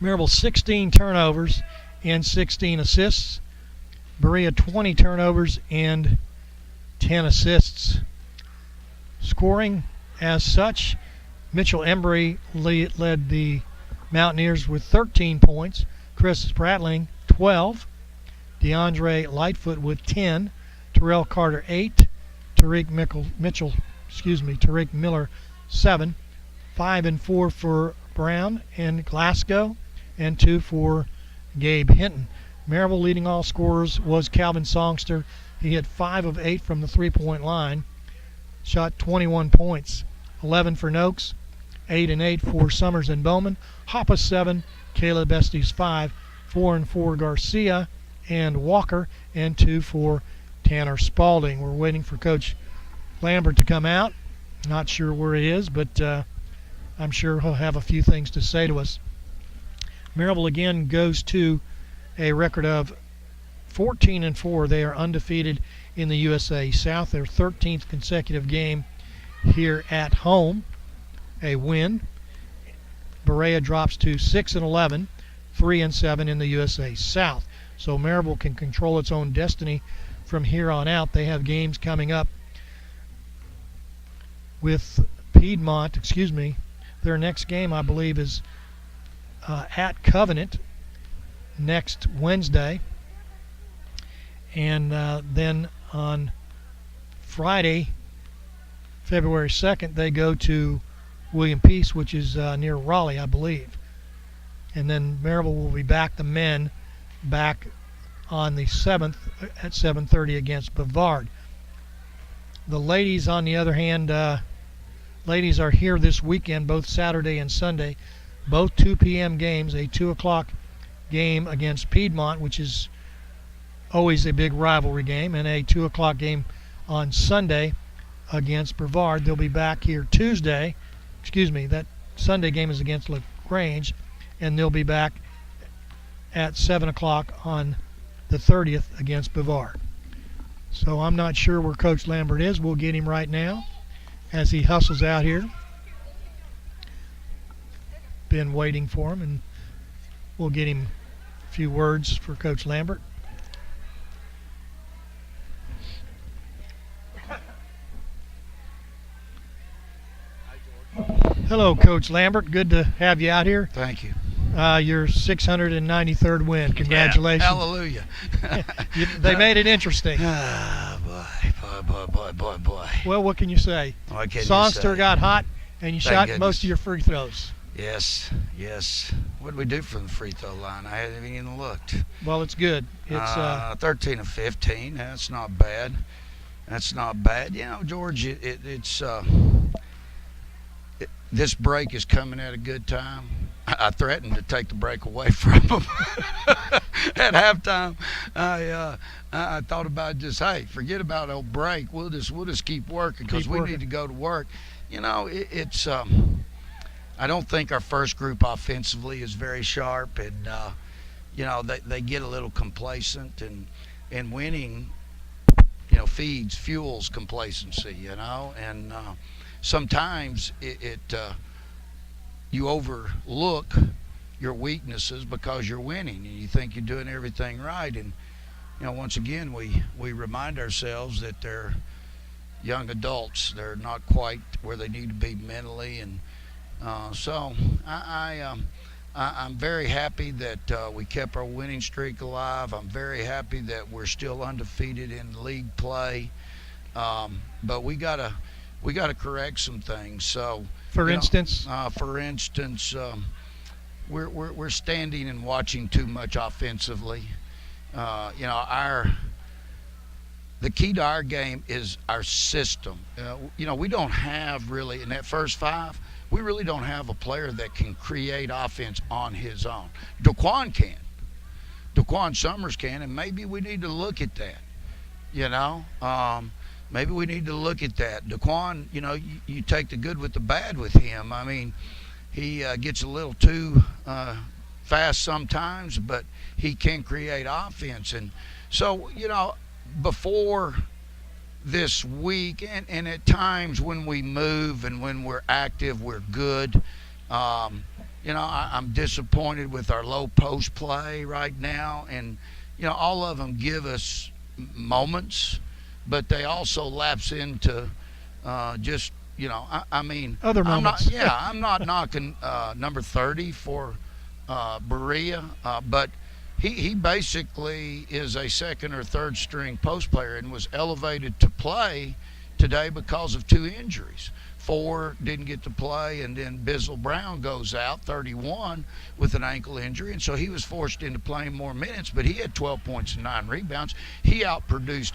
Maryville 16 turnovers and 16 assists. Berea 20 turnovers and 10 assists. Scoring as such, Mitchell Embry led the Mountaineers with 13 points. Chris Spratling 12. DeAndre Lightfoot with 10. Terrell Carter 8. Tariq Miller 7. 5 and 4 for Brown and Glasgow, and 2 for Gabe Hinton. Maryville leading all scorers was Calvin Songster. He hit 5 of 8 from the three-point line, shot 21 points. 11 for Noakes, 8 and 8 for Summers and Bowman. Hoppe 7, Caleb Estes 5, 4 and 4 Garcia and Walker, and 2 for Tanner Spalding. We're waiting for Coach Lambert to come out. Not sure where he is, but I'm sure he'll have a few things to say to us. Maryville again goes to a record of 14-4. They are undefeated in the USA South. Their 13th consecutive game here at home, a win. Berea drops to 6-11, 3-7 in the USA South. So Maryville can control its own destiny from here on out. They have games coming up with Piedmont. Their next game, I believe, is at Covenant next Wednesday. And then on Friday, February 2nd, they go to William Peace, which is near Raleigh, I believe. And then Maryville will be back, the men, back on the 7th at 7:30 against Bavard. The ladies, on the other hand, ladies are here this weekend, both Saturday and Sunday, both 2 p.m. games, a 2 o'clock game against Piedmont, which is always a big rivalry game, and a 2 o'clock game on Sunday against Brevard. They'll be back here Tuesday. That Sunday game is against LaGrange, and they'll be back at 7 o'clock on the 30th against Brevard. So I'm not sure where Coach Lambert is. We'll get him right now as he hustles out here. Been waiting for him, and we'll get him a few words for Coach Lambert. Hello, Coach Lambert. Good to have you out here. Thank you. Your 693rd win. Congratulations. Yeah, hallelujah. They made it interesting. Ah, boy. Well, what can you say? What can Songster you say? got hot, and you Thank shot goodness. most of your free throws. Yes. What did we do from the free throw line? I haven't even looked. Well, it's good. It's 13 of 15. That's not bad. You know, George, this break is coming at a good time. I threatened to take the break away from them at halftime. I thought about just, hey, forget about old break. We'll just keep working because we need to go to work. You know, I don't think our first group offensively is very sharp, and you know, they get a little complacent, and winning, fuels complacency, and sometimes you overlook your weaknesses because you're winning and you think you're doing everything right. And once again, we remind ourselves that they're young adults. They're not quite where they need to be mentally, and so I'm very happy that we kept our winning streak alive. I'm very happy that we're still undefeated in league play, but we gotta correct some things. So, For instance, we're standing and watching too much offensively. The key to our game is our system. We don't have really, in that first five, we really don't have a player that can create offense on his own. Daquan can. Daquan Summers can, and maybe we need to look at that. Maybe we need to look at that. Daquan, you take the good with the bad with him. I mean, he gets a little too fast sometimes, but he can create offense. And so, before this week, and at times when we move and when we're active, we're good. I'm disappointed with our low post play right now, and all of them give us moments, but they also lapse into just other moments. I'm not knocking number 30 for Berea, but he basically is a second or third string post player and was elevated to play today because of 2 injuries. 4 didn't get to play, and then Bizzle Brown goes out, 31, with an ankle injury, and so he was forced into playing more minutes, but he had 12 points and 9 rebounds. He outproduced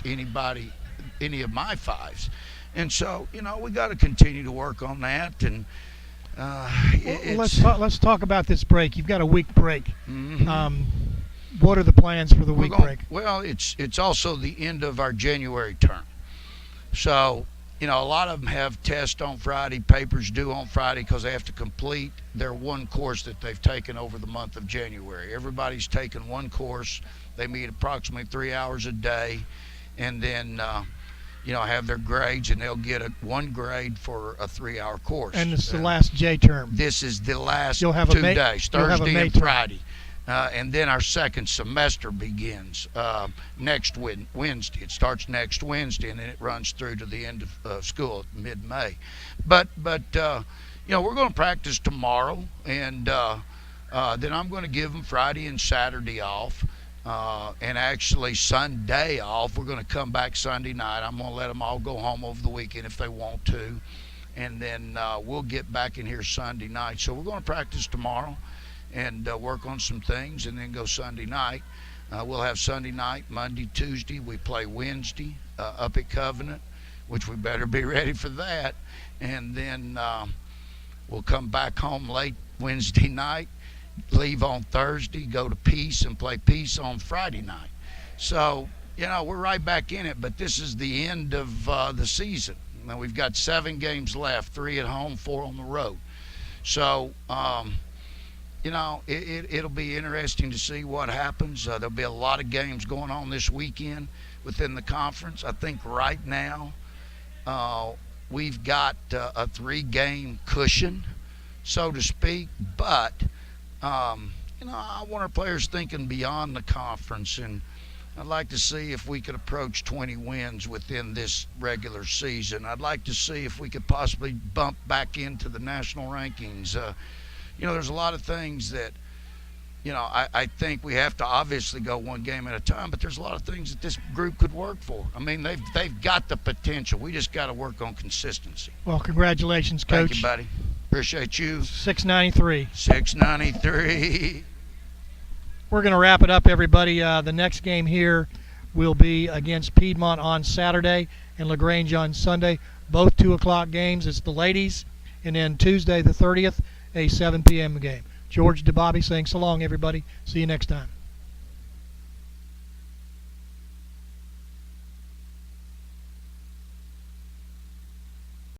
any of my fives. And so, we got to continue to work on that. And let's talk about this break. You've got a week break. Mm-hmm. What are the plans for the week break? Well, it's also the end of our January term. So, a lot of them have tests on Friday, papers due on Friday, because they have to complete their one course that they've taken over the month of January. Everybody's taken one course. They meet approximately 3 hours a day, and then have their grades, and they'll get one grade for a 3-hour course. And it's the last J term. This is the last You'll have 2 days, Thursday and term. Friday. And then our second semester begins next Wednesday. It starts next Wednesday, and then it runs through to the end of school, mid-May. But we're going to practice tomorrow, and then I'm going to give them Friday and Saturday off. And actually Sunday off. We're going to come back Sunday night. I'm going to let them all go home over the weekend if they want to, and then we'll get back in here Sunday night. So we're going to practice tomorrow and work on some things, and then go Sunday night. We'll have Sunday night, Monday, Tuesday. We play Wednesday up at Covenant, which we better be ready for that. And then we'll come back home late Wednesday night, leave on Thursday, go to Peace, and play Peace on Friday night. So, we're right back in it, but this is the end of the season. Now, we've got 7 games left, 3 at home, 4 on the road. So, it'll be interesting to see what happens. There'll be a lot of games going on this weekend within the conference. I think right now we've got a 3-game cushion, so to speak, but I want our players thinking beyond the conference, and I'd like to see if we could approach 20 wins within this regular season. I'd like to see if we could possibly bump back into the national rankings. There's a lot of things that, I think we have to obviously go one game at a time, but there's a lot of things that this group could work for. I mean, they've got the potential. We just got to work on consistency. Well, congratulations, Coach. Thank you, buddy. Appreciate you. 693. 693. We're going to wrap it up, everybody. The next game here will be against Piedmont on Saturday and LaGrange on Sunday. Both 2 o'clock games. It's the ladies. And then Tuesday the 30th, a 7 p.m. game. George DeBobby saying so long, everybody. See you next time.